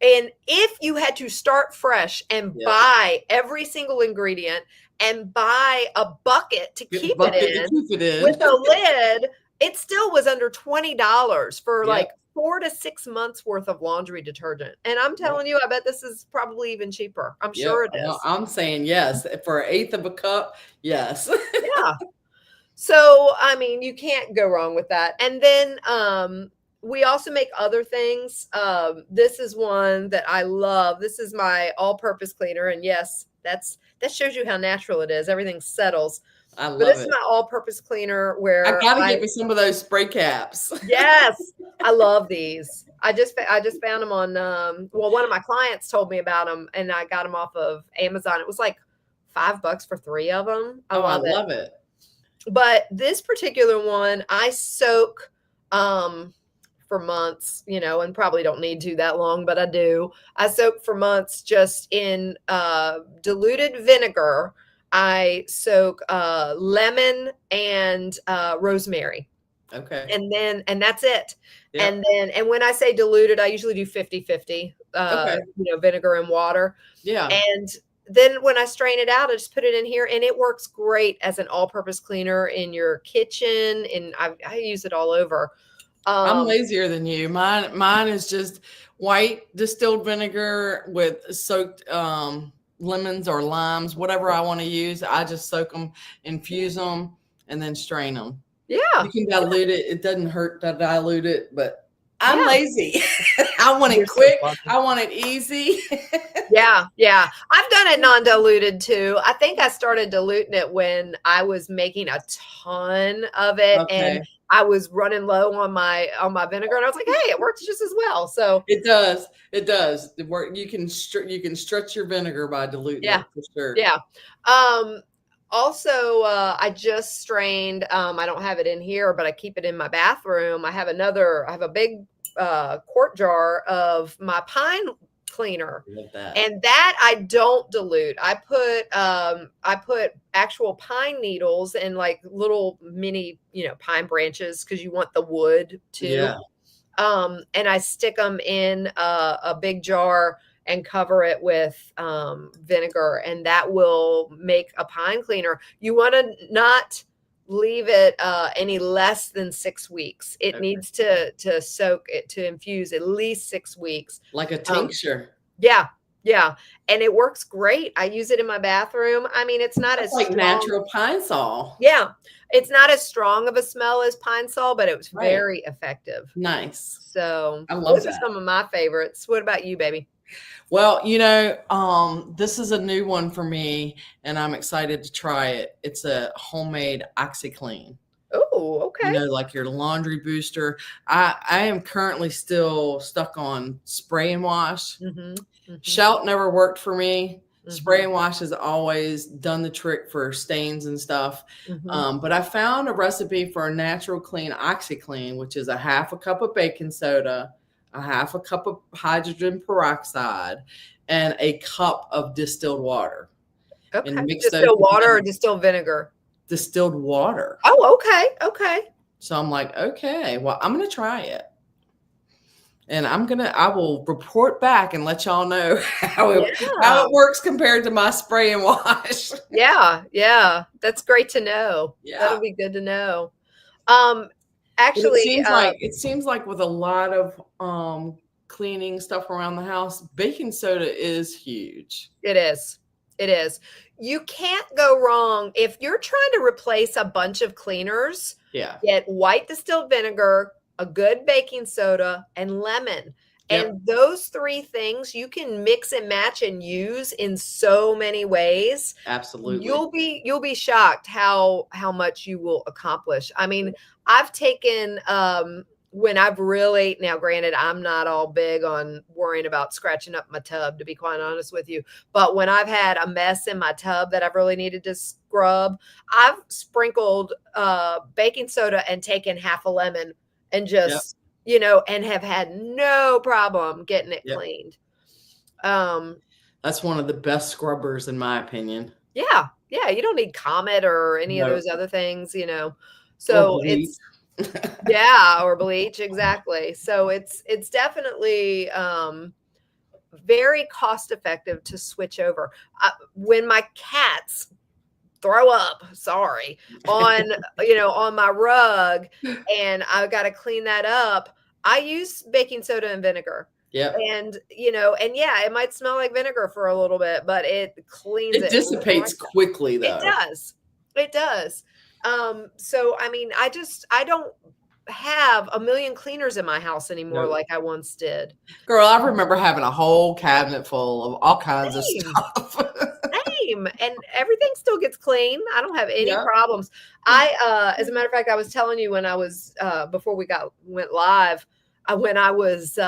and if you had to start fresh and buy every single ingredient and buy a bucket to keep it in with a lid, it still was under $20 for like 4 to 6 months worth of laundry detergent. And I'm telling you, I bet this is probably even cheaper. I'm sure it is. No, I'm saying yes. For 1/8 of a cup, yes. Yeah. So, I mean, you can't go wrong with that. And then we also make other things. This is one that I love. This is my all-purpose cleaner. And yes, that shows you how natural it is. Everything settles. I love it. But this is my all-purpose cleaner where I gotta get me some of those spray caps. Yes, I love these. I just found them on. One of my clients told me about them, and I got them off of Amazon. It was like $5 for 3 of them. I love it. But this particular one, I soak for months, and probably don't need to that long, but I do. I soak for months just in diluted vinegar. I soak lemon and rosemary. Okay. And that's it. Yep. And when I say diluted, I usually do 50-50, vinegar and water. Yeah. And then when I strain it out, I just put it in here, and it works great as an all-purpose cleaner in your kitchen. And I use it all over. I'm lazier than you. Mine is just white distilled vinegar with soaked lemons or limes, whatever I want to use. I just soak them, infuse them, and then strain them. Yeah. You can dilute it. It doesn't hurt to dilute it, but I'm Yeah. lazy. I want You're it so quick. funny. I want it easy. Yeah, yeah. I've done it non-diluted too. I think I started diluting it when I was making a ton of it and Okay. I was running low on my vinegar and I was like, "Hey, it works just as well." So, It does. It does. The work you can stretch your vinegar by diluting yeah. it for sure. Yeah. Um Also, I just strained I don't have it in here, but I keep it in my bathroom. I have a big quart jar of my pine cleaner. Love that. And that I don't dilute. I put actual pine needles and like little mini, pine branches because you want the wood too. Yeah. And I stick them in a big jar and cover it with vinegar, and that will make a pine cleaner. You want to not leave it any less than 6 weeks. It Okay. needs to soak it to infuse at least 6 weeks. Like a Um, tincture. yeah, yeah, and it works great. I use it in my bathroom. I mean, it's not That's as like strong. natural pine sol. Yeah, it's not as strong of a smell as Pine Sol, but it was Right. very effective. Nice. So, I love those are that. some of my favorites. What about you, baby? Well, this is a new one for me, and I'm excited to try it. It's a homemade OxyClean. Oh, okay. Like your laundry booster. I am currently still stuck on spray and wash. Mhm, mhm, Shout never worked for me. Spray mhm, and wash has always done the trick for stains and stuff. mhm. But I found a recipe for a natural clean OxyClean, which is a half a cup of baking soda, a half a cup of hydrogen peroxide, and a cup of distilled water. Okay. And mix those Distilled water or together. distilled vinegar? Distilled water. Oh, okay, okay. So I'm like, okay, well, I'm gonna try it. And I will report back and let y'all know how Yeah, it works compared to my spray and wash. yeah, yeah. That's great to know. Yeah. That'll be good to know. Um, But it actually, seems like with a lot of cleaning stuff around the house, baking soda is huge. it is. It is. You can't go wrong if you're trying to replace a bunch of cleaners. Yeah. Get white distilled vinegar, a good baking soda, and lemon. Yep. And those three things you can mix and match and use in so many ways. Absolutely. You'll be shocked how much you will accomplish. I mean, I've taken when I've really, now granted, I'm not all big on worrying about scratching up my tub, to be quite honest with you, but when I've had a mess in my tub that I've really needed to scrub, I've sprinkled baking soda and taken half a lemon and Yep. just, and have had no problem getting it Yep. cleaned. Um, That's one of the best scrubbers in my opinion. yeah, yeah, you don't need Comet or any of No. those other things, Or So bleach. it's yeah, or bleach, exactly. So it's definitely very cost effective to switch over. When my cats throw up, sorry, on on my rug and I got to clean that up, I use baking soda and vinegar. Yep. And and yeah, it might smell like vinegar for a little bit, but it cleans It it dissipates right. quickly It though. does. It does. So I mean, I don't have a million cleaners in my house anymore No. like I once did. Girl, I remember having a whole cabinet full of all kinds of Same, stuff. same, and everything still gets clean. I don't have any Yeah. problems. As a matter of fact, I was telling you when I was before we went live, when I was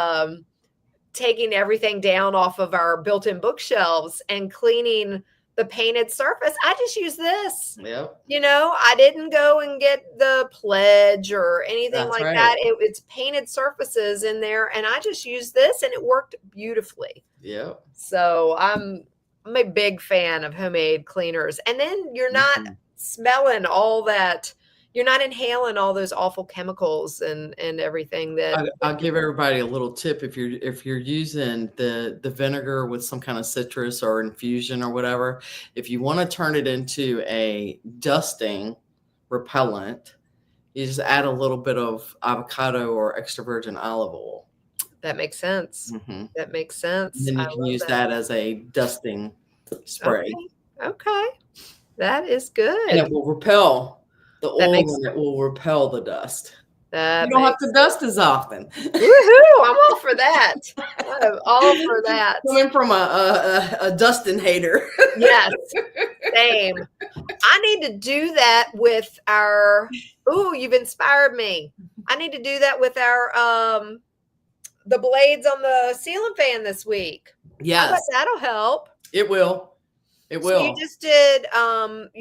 taking everything down off of our built-in bookshelves and cleaning the painted surface. I just use this. Yep. I didn't go and get the pledge or anything That's like right. that. It's painted surfaces in there, and I just used this, and it worked beautifully. Yep. So I'm a big fan of homemade cleaners. And then you're not Mhm. smelling all that. You're not inhaling all those awful chemicals and everything that. I'll give everybody a little tip if you're using the vinegar with some kind of citrus or infusion or whatever. If you want to turn it into a dusting repellent, you just add a little bit of avocado or extra virgin olive oil. That makes sense. Mhm. That makes And sense. then I you can love use that. that as a dusting spray, Okay. Okay. That is and good. it will repel The That oil makes in it will repel the dust. You that don't have to makes dust as often. woohoo! I'm all for that. I'm all for that. Coming from a dusting hater. Yes, same. I need to do that with our ooh, you've inspired me. I need to do that with our the blades on the ceiling fan this week. I bet Yes, that'll help. it will. It So will. you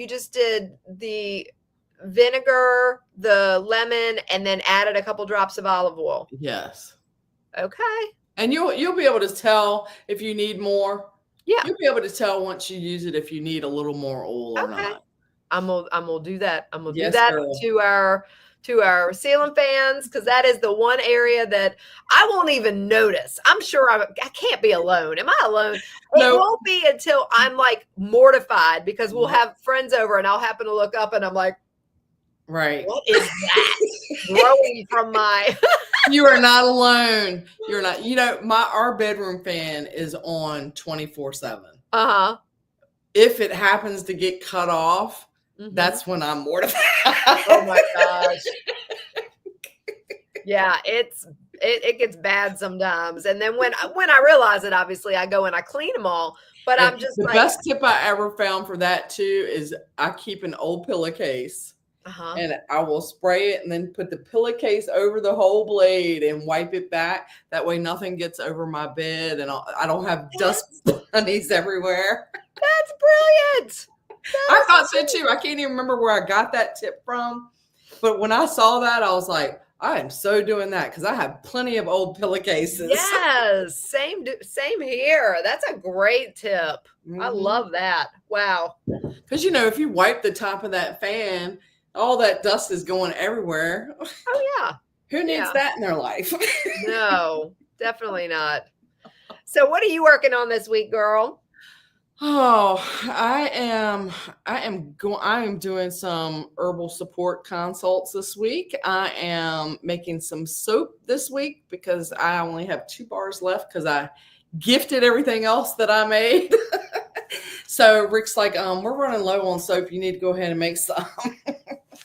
just did the vinegar, the lemon, and then added a couple drops of olive oil. Yes. Okay. And you'll be able to tell if you need more. Yeah. You'll be able to tell once you use it if you need a little more oil or Okay. not. I'm gonna do that. I'm gonna do Yes, that girl. to our ceiling fans because that is the one area that I won't even notice. I'm sure I can't be alone. Am I alone? It No. won't be until I'm like mortified because we'll Yep. have friends over and I'll happen to look up and I'm like, Right. what is that growing from my You are not alone. You're not. Our bedroom fan is on 24/7. uh-huh. If it happens to get cut off, Mhm. that's when I'm mortified. Oh my gosh. Yeah, it gets bad sometimes. And then when I realize it, obviously I go and I clean them all. But I'm just The like, best tip I ever found for that too is I keep an old pillowcase uh-huh. and I will spray it and then put the pillowcase over the whole blade and wipe it back. That way nothing gets over my bed and I don't have dust bunnies everywhere. That's brilliant. I thought so too. I can't even remember where I got that tip from. But when I saw that, I was like, I am so doing that because I have plenty of old pillowcases. Yes, same here. That's a great tip. I love that. Wow. Because if you wipe the top of that fan, all that dust is going everywhere. Oh yeah. Who needs Yeah. that in their life? No, definitely not. So what are you working on this week, girl? Oh, I am doing some herbal support consults this week. I am making some soap this week because I only have 2 bars left because I gifted everything else that I made. So Rick's like, we're running low on soap. You need to go ahead and make some.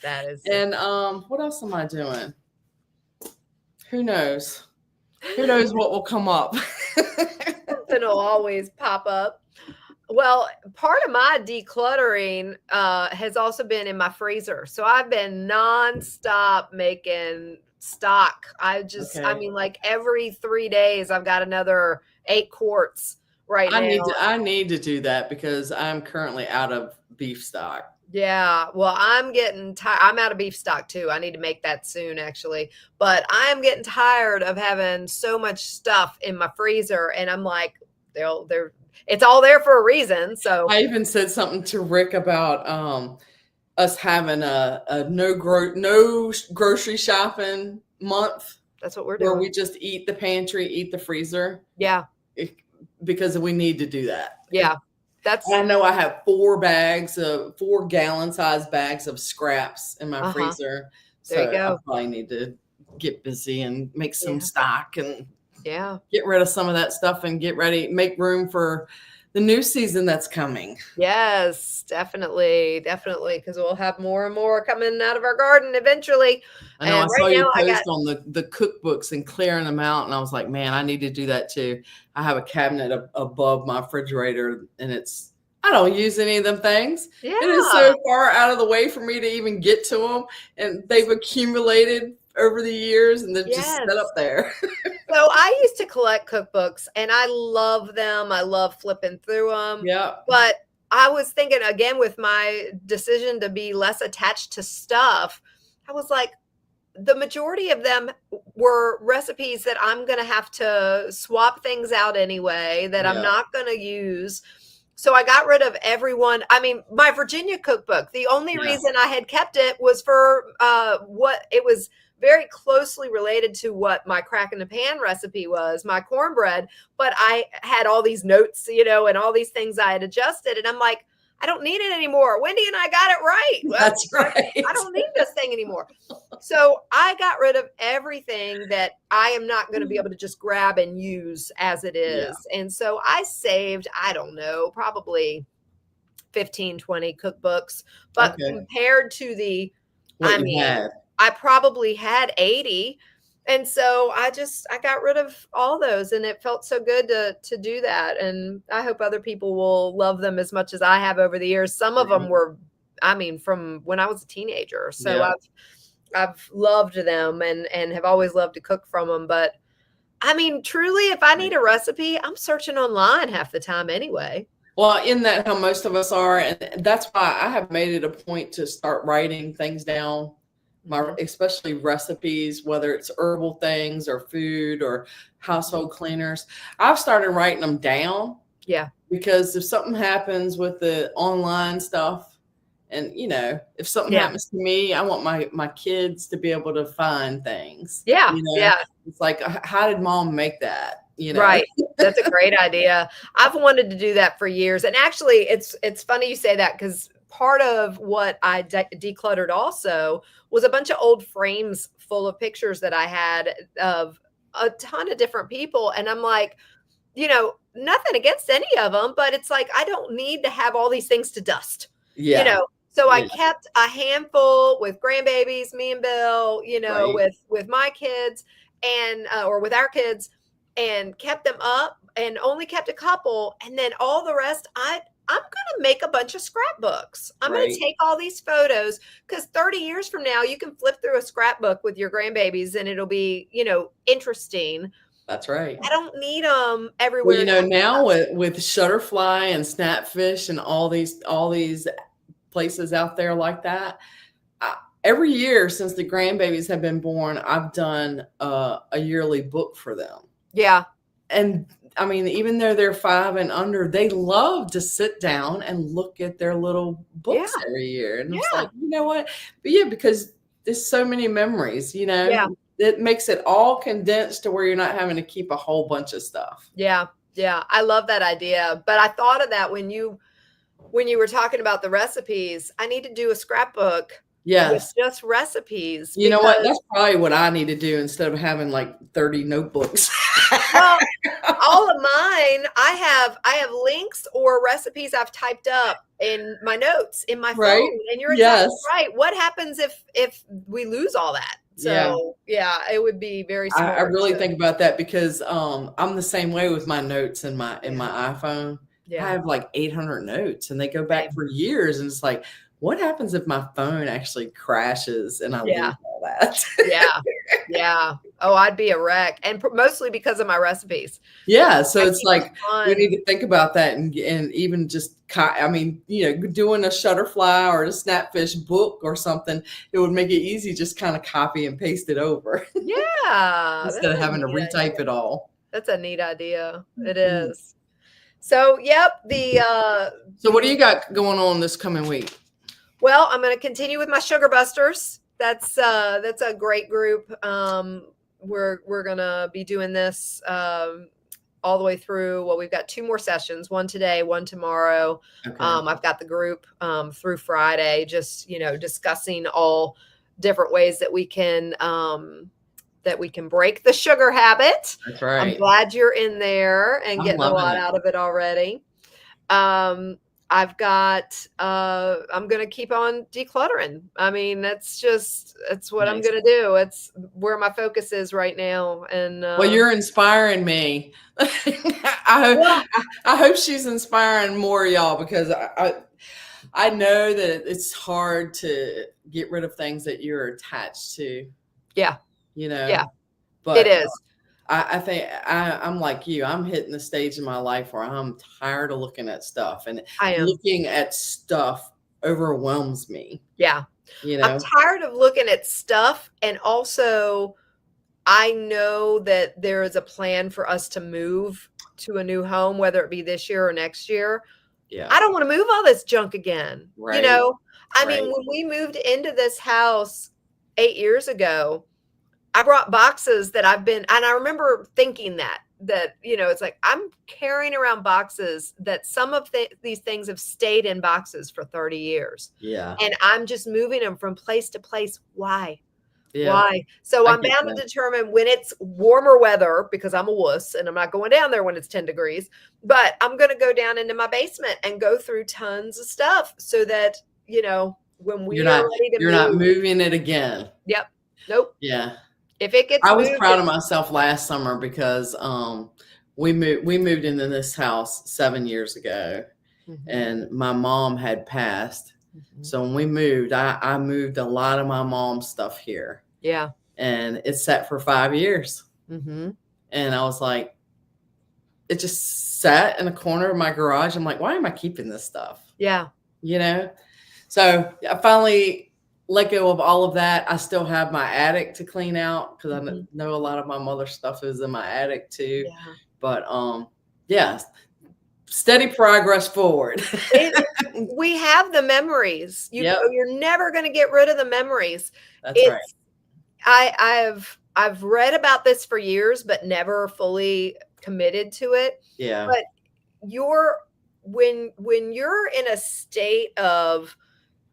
That is And what else am I doing? Who knows? Who knows what will come up? something will always pop up. Well, part of my decluttering has also been in my freezer. So I've been nonstop making stock. I Okay. mean, like every 3 days, I've got another 8 quarts right now. I need to do that because I'm currently out of beef stock. Yeah, well, I'm getting tired. I'm out of beef stock too. I need to make that soon, actually. But I am getting tired of having so much stuff in my freezer, and I'm like, it's all there for a reason. So I even said something to Rick about us having a no grocery shopping month that's what we're where doing. we just eat the pantry, eat the freezer. Yeah, Because we need to do that. yeah. I know I have 4 gallon size bags of scraps in my freezer. So There you go. I probably need to get busy and make some Yeah. stock and Yeah. get rid of some of that stuff and make room for the new season that's coming. Yes, definitely. Definitely. Because we'll have more and more coming out of our garden eventually. I know And I saw right you now I post got on the cookbooks and clearing them out, and I was like, man, I need to do that too. I have a cabinet above my refrigerator, and I don't use any of them things. yeah. It is so far out of the way for me to even get to them, and they've accumulated over the years, and they're just set up there. So I used to collect cookbooks and I love them. I love flipping through them. Yeah. But I was thinking again with my decision to be less attached to stuff, I was like, the majority of them were recipes that I'm going to have to swap things out anyway, that I'm not going to use. So I got rid of everyone. I mean, my Virginia cookbook, the only reason I had kept it was for what it was very closely related to what my crack in the pan recipe was, my cornbread. But I had all these notes, and all these things I had adjusted. And I'm like, I don't need it anymore. Wendy and I got it right. That's right. I don't need this thing anymore. So I got rid of everything that I am not going to be able to just grab and use as it is. Yeah. And so I saved, I don't know, probably 15, 20 cookbooks. But compared to the what I you mean, had. I probably had 80. And so I got rid of all those, and it felt so good to do that. And I hope other people will love them as much as I have over the years. Some of them Right. were, I mean, from when I was a teenager. So Yeah. I've loved them and have always loved to cook from them. But I mean, truly, if I need Right. a recipe, I'm searching online half the time anyway. Well, in that how most of us are, and that's why I have made it a point to start writing things down, my Mhm. especially recipes, whether it's herbal things or food or household cleaners. I've started writing them down Yeah. because if something happens with the online stuff, and if something Yeah. happens to me, I want my kids to be able to find things. Yeah. Yeah. It's like, how did mom make that? Right. That's a great idea. I've wanted to do that for years. And actually, it's funny you say that because part of what I decluttered also was a bunch of old frames full of pictures that I had of a ton of different people. And I'm like, nothing against any of them, but it's like I don't need to have all these things to dust, you Yeah. know. So I Yeah. kept a handful with grandbabies, me and Bill, Right. with my kids and or with our kids, and kept them up and only kept a couple, and then all the rest I'm going to make a bunch of scrapbooks. I'm going to Right. take all these photos because 30 years from now, you can flip through a scrapbook with your grandbabies and it'll be, interesting. That's right. I don't need them Well, everywhere. now with Shutterfly and Snapfish and all these places out there like that, every year since the grandbabies have been born, I've done a yearly book for them. Yeah. And I mean, even though they're 5 and under, they love to sit down and look at their little Yeah. books every year. And it's Yeah. like, you know what? But yeah, because there's so many memories, Yeah. it makes it all condensed to where you're not having to keep a whole bunch of stuff. Yeah. Yeah. I love that idea. But I thought of that when you were talking about the recipes. I need to do a scrapbook with Yes. just recipes You know what? because That's probably what I need to do instead of having like 30 notebooks. well, all of mine, I have links or recipes I've typed up in my notes in my Right? phone. And you're Yes. exactly right. What happens if we lose all that? Yeah. So yeah, it would be very I smart really to think about that because I'm the same way with my notes in my yeah, iPhone. I yeah. have like 800 notes and they go back Same. for years, and it's like, what happens if my phone actually crashes and I Yeah. lose all that? Yeah. Yeah. Oh, I'd be a wreck. And mostly because of my recipes. Yeah, so I it's keep a like we need ton. to think about that, and even just I mean, doing a Shutterfly or a Snapfish book or something, it would make it easy just kind of copy and paste it over Yeah. instead That's of a having to neat idea. retype it all. That's a neat idea. It Mhm. is. So, yep, So what do you got going on this coming week? well, I'm going to continue with my Sugar Busters. That's a great group. We're going to be doing this all the way through. Well, we've got 2 more sessions, one today, one tomorrow. Okay. I've got the group through Friday, just, discussing all different ways that we can break the sugar habit. That's I'm right. glad you're in there and I'm getting a loving lot it. out of it already. I've got I'm going to keep on decluttering. I mean, that's what I'm Nice. going to do. It's where my focus is right now. And Well, you're inspiring me. well, I hope she's inspiring more of y'all because I know that it's hard to get rid of things that you're attached to, yeah, yeah, it but is. I think I'm like you. I'm hitting the stage in my life where I'm tired of looking at stuff, and I am. looking at stuff overwhelms me, Yeah. you I'm know? tired of looking at stuff, and also I know that there is a plan for us to move to a new home, whether it be this year or next year. Yeah. I don't want to move all this junk again. Right. I mean, Right. when we moved into this house 8 years ago, I brought boxes that and I remember thinking that, it's like I'm carrying around boxes that some of these things have stayed in boxes for 30 years. Yeah. And I'm just moving them from place to place. Why? Yeah. Why? So I I'm get bound to that. determine when it's warmer weather because I'm a wuss and I'm not going down there when it's 10 degrees, but I'm going to go down into my basement and go through tons of stuff so that, when You're we are not ready to you're not move. moving it again. Yep. Nope. Yeah. If it gets I was moved, proud of it's myself last summer because we moved into this house 7 years ago, Mhm, and my mom had passed. mhm. So when we moved, I moved a lot of my mom's stuff here, Yeah. and it sat for 5 years. Mhm. And I was like, it just sat in a corner of my garage. I'm like, why am I keeping this stuff? Yeah. You know? So I finally let go of all of that. I still have my attic to clean out because I Mhm. know a lot of my mother's stuff is in my attic too. Yeah. But yeah, steady progress forward. It we have the memories. Yep, You're never gonna get rid of the memories. that's right. It's I've read about this for years, but never fully committed to it. Yeah. But you're when you're in a state of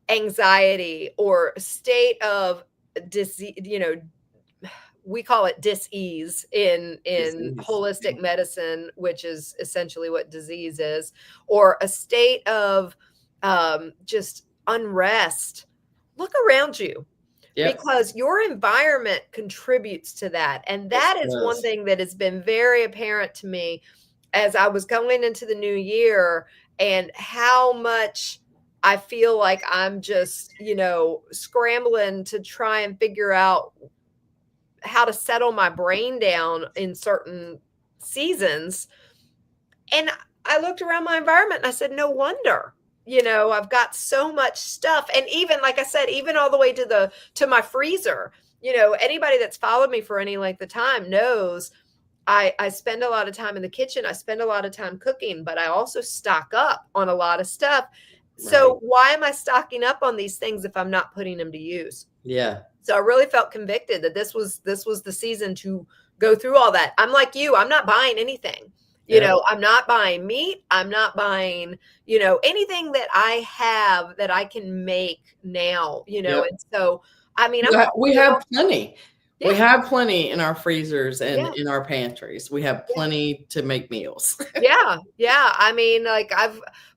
anxiety or a state of disease, we call it dis-ease in Disease. holistic medicine, which is essentially what disease is, or a state of just unrest. Look around you, Yep. because your environment contributes to that. And Yes, that it is one does. thing that has been very apparent to me as I was going into the new year, and how much I feel like I'm just, scrambling to try and figure out how to settle my brain down in certain seasons. And I looked around my environment and I said, no wonder. I've got so much stuff. And even like I said, even all the way to my freezer. Anybody that's followed me for any length of time knows I spend a lot of time in the kitchen. I spend a lot of time cooking, but I also stock up on a lot of stuff. Right. So why am I stocking up on these things if I'm not putting them to use? Yeah. So I really felt convicted that this was the season to go through all that. I'm like you, I'm not buying anything. Yep. I'm not buying meat. I'm not buying, anything that I have that I can make now. Yep. And so, I mean, I'm We holding have off. plenty. We Yeah, have plenty in our freezers and yeah. in our pantries. We have Yeah. plenty to make meals. Yeah, yeah. I mean, like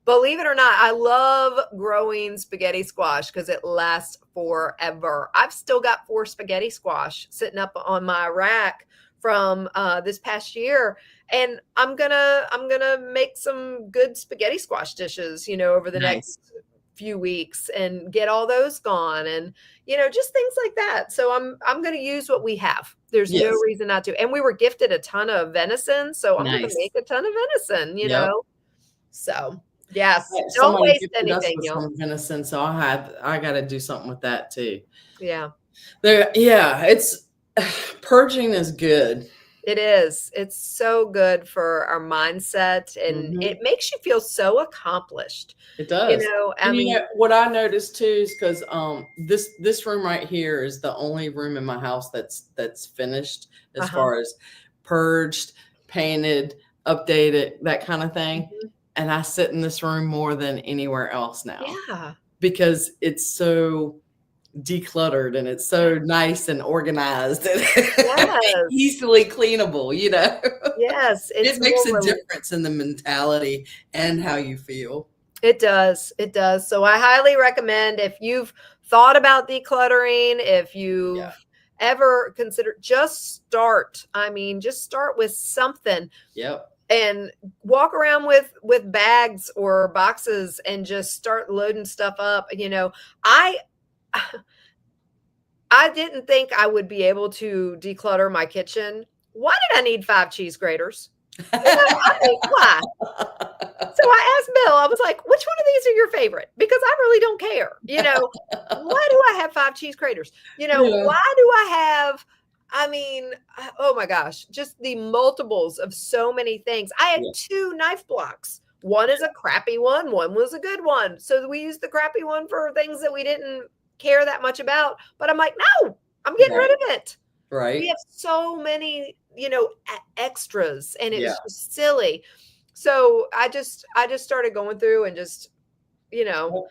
believe it or not, I love growing spaghetti squash because it lasts forever. I've still got 4 spaghetti squash sitting up on my rack from this past year, and I'm gonna make some good spaghetti squash dishes, over the Nice. next few weeks and get all those gone, and just things like that. So I'm going to use what we have. There's no Yes. reason not to. And we were gifted a ton of venison, so I'm going to Nice. make a ton of venison. Yep. So, yes, don't Somebody waste gifted us anything, with y'all. some venison, so I got to do something with that too. Yeah. Yeah, it's purging is good. It is. It's so good for our mindset, and Hmm. it makes you feel so accomplished. It does. I And mean, what I noticed too is because this room right here is the only room in my house that's finished as uh-huh. far as purged, painted, updated, that kind of thing. Mhm. And I sit in this room more than anywhere else now Yeah. because it's so decluttered and it's so nice and organized and Yes. easily cleanable. Yes, It it's makes more a difference in the mentality and how you feel. It does. It does. So I highly recommend, if you've thought about decluttering, if Yeah. you've ever considered, just start. I mean, just start with something Yep. and walk around with bags or boxes and just start loading stuff up. I I didn't think I would be able to declutter my kitchen. Why did I need 5 cheese graters? I mean, why? So I asked Bill, I was like, which one of these are your favorite? Because I really don't care. Why do I have 5 cheese graters? Yeah. Why do I have, I mean, oh my gosh, just the multiples of so many things. I had Yeah. 2 knife blocks. One is a crappy one was a good one. So we used the crappy one for things that we didn't care that much about. But I'm like, no, I'm getting rid Right. of it. We Right. have so many, extras, and Yeah. it's just silly. So I just started going through and just, you know, Well,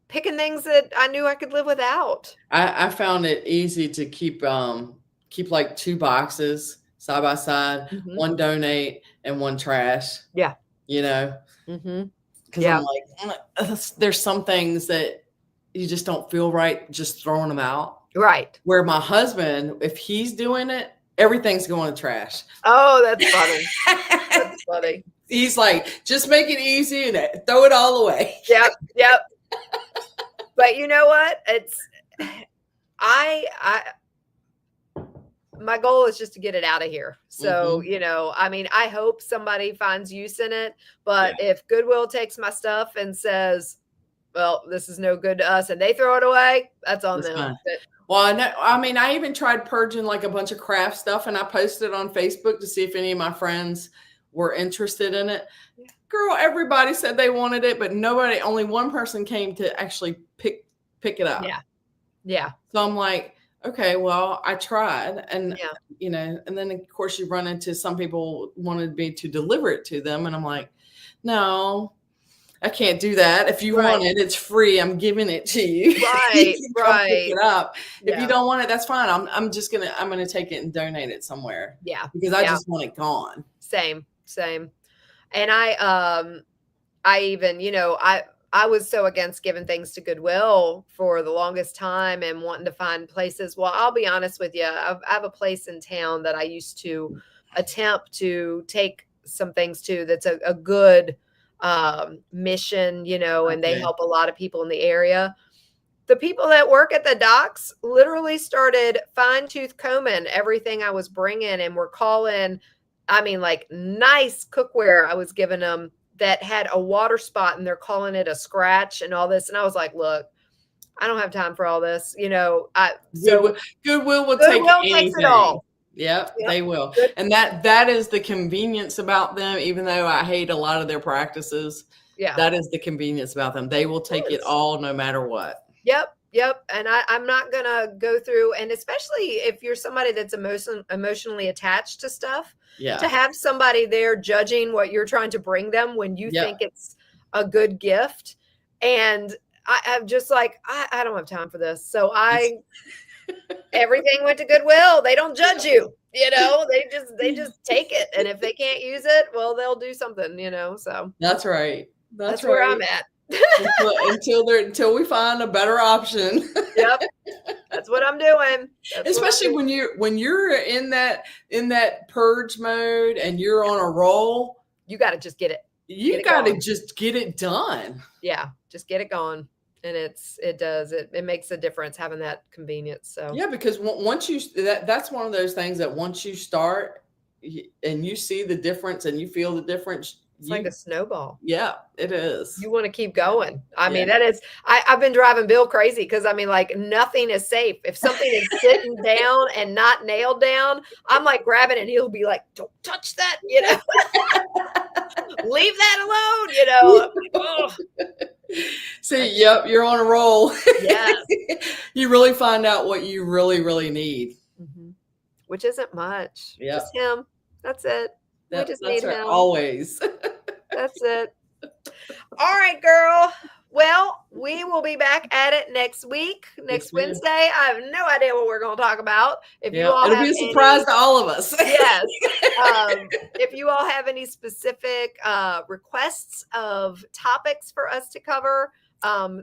picking things that I knew I could live without. I found it easy to keep like 2 boxes side by side, Mhm. one donate and one trash, Yeah. you know, Mhm. because I'm Yeah. like, there's some things that you just don't feel right just throwing them out. Right. Where my husband, if he's doing it, everything's going to trash. Oh, that's funny. That's funny. He's like, just make it easy and throw it all away. Yep. Yep. But you know what? It's my goal is just to get it out of here. So, you know, I mean, I hope somebody finds use in it, but if Goodwill takes my stuff and says, well, this is no good to us, and they throw it away, that's on them. Well, I mean, I even tried purging like a bunch of craft stuff, and I posted it on Facebook to see if any of my friends were interested in it. Girl, everybody said they wanted it, but only one person came to actually pick it up. Yeah. Yeah. So I'm like, okay, well, I tried. And, you know, and then of course you run into some people wanted me to deliver it to them. And I'm like, no, I can't do that. If you want it, it's free. I'm giving it to you. Right. You come pick it up. If you don't want it, that's fine. I'm going to take it and donate it somewhere. Yeah. Because I just want it gone. Same. And I even, you know, I was so against giving things to Goodwill for the longest time and wanting to find places. Well, I'll be honest with you. I have a place in town that I used to attempt to take some things to that's a good mission, you know, and they help a lot of people in the area. The people that work at the docks literally started fine-tooth combing everything I was bringing, and were calling, I mean, like nice cookware I was giving them that had a water spot, and they're calling it a scratch and all this. And I was like, look, I don't have time for all this. You know, Goodwill will take anything. It all. Yep, they will. And that is the convenience about them, even though I hate a lot of their practices. Yeah. That is the convenience about them. They will take it all no matter what. Yep. And I'm not going to go through, and especially if you're somebody that's emotionally attached to stuff, to have somebody there judging what you're trying to bring them when you think it's a good gift. And I'm just like, I don't have time for this. So everything went to Goodwill. They don't judge you, you know, they just take it. And if they can't use it, well, they'll do something, you know, so. That's right. That's right. Where I'm at. until we find a better option. Yep. That's what I'm doing. Especially when you're in that purge mode and you're on a roll, you got to just get it. You got to just get it done. Yeah, just get it going. And it makes a difference having that convenience. So yeah, because once that's one of those things that once you start and you see the difference and you feel the difference, it's like a snowball. Yeah, it is. You want to keep going. I mean, that is, I've been driving Bill crazy because I mean, like, nothing is safe. If something is sitting down and not nailed down, I'm like grabbing it and he'll be like, don't touch that, you know, leave that alone, you know. Oh. See, yep, you're on a roll. Yes. You really find out what you really, really need. Mm-hmm. Which isn't much. Yeah. Just him. That's it. We just need him. Always. That's it. All right, girl. Well, we will be back at it next week, next Wednesday. I have no idea what we're going to talk about. It'll be a surprise to all of us. Yes. If you all have any specific requests of topics for us to cover,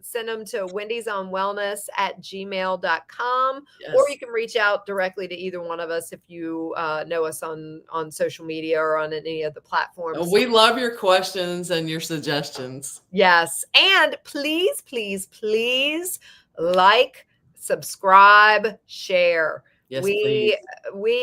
send them to wendysonwellness@gmail.com, or you can reach out directly to either one of us if you know us on social media or on any of the platforms. We love your questions and your suggestions. Yes. And please, please, please like, subscribe, share. Yes, we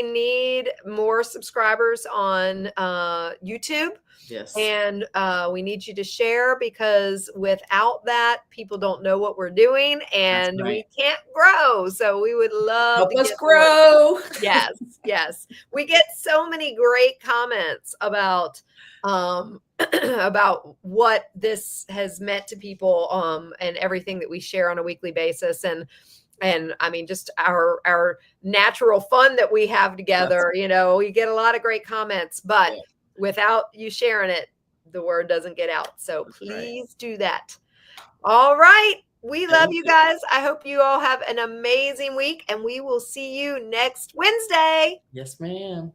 need more subscribers on YouTube. Yes. And we need you to share, because without that, people don't know what we're doing, and we can't grow. So we would love to grow. Yes. Yes. We get so many great comments about about what this has meant to people, and everything that we share on a weekly basis. And I mean, just our natural fun that we have together, you know, we get a lot of great comments, but without you sharing it, the word doesn't get out. So please do that. All right. We love you guys. I hope you all have an amazing week, and we will see you next Wednesday. Yes, ma'am.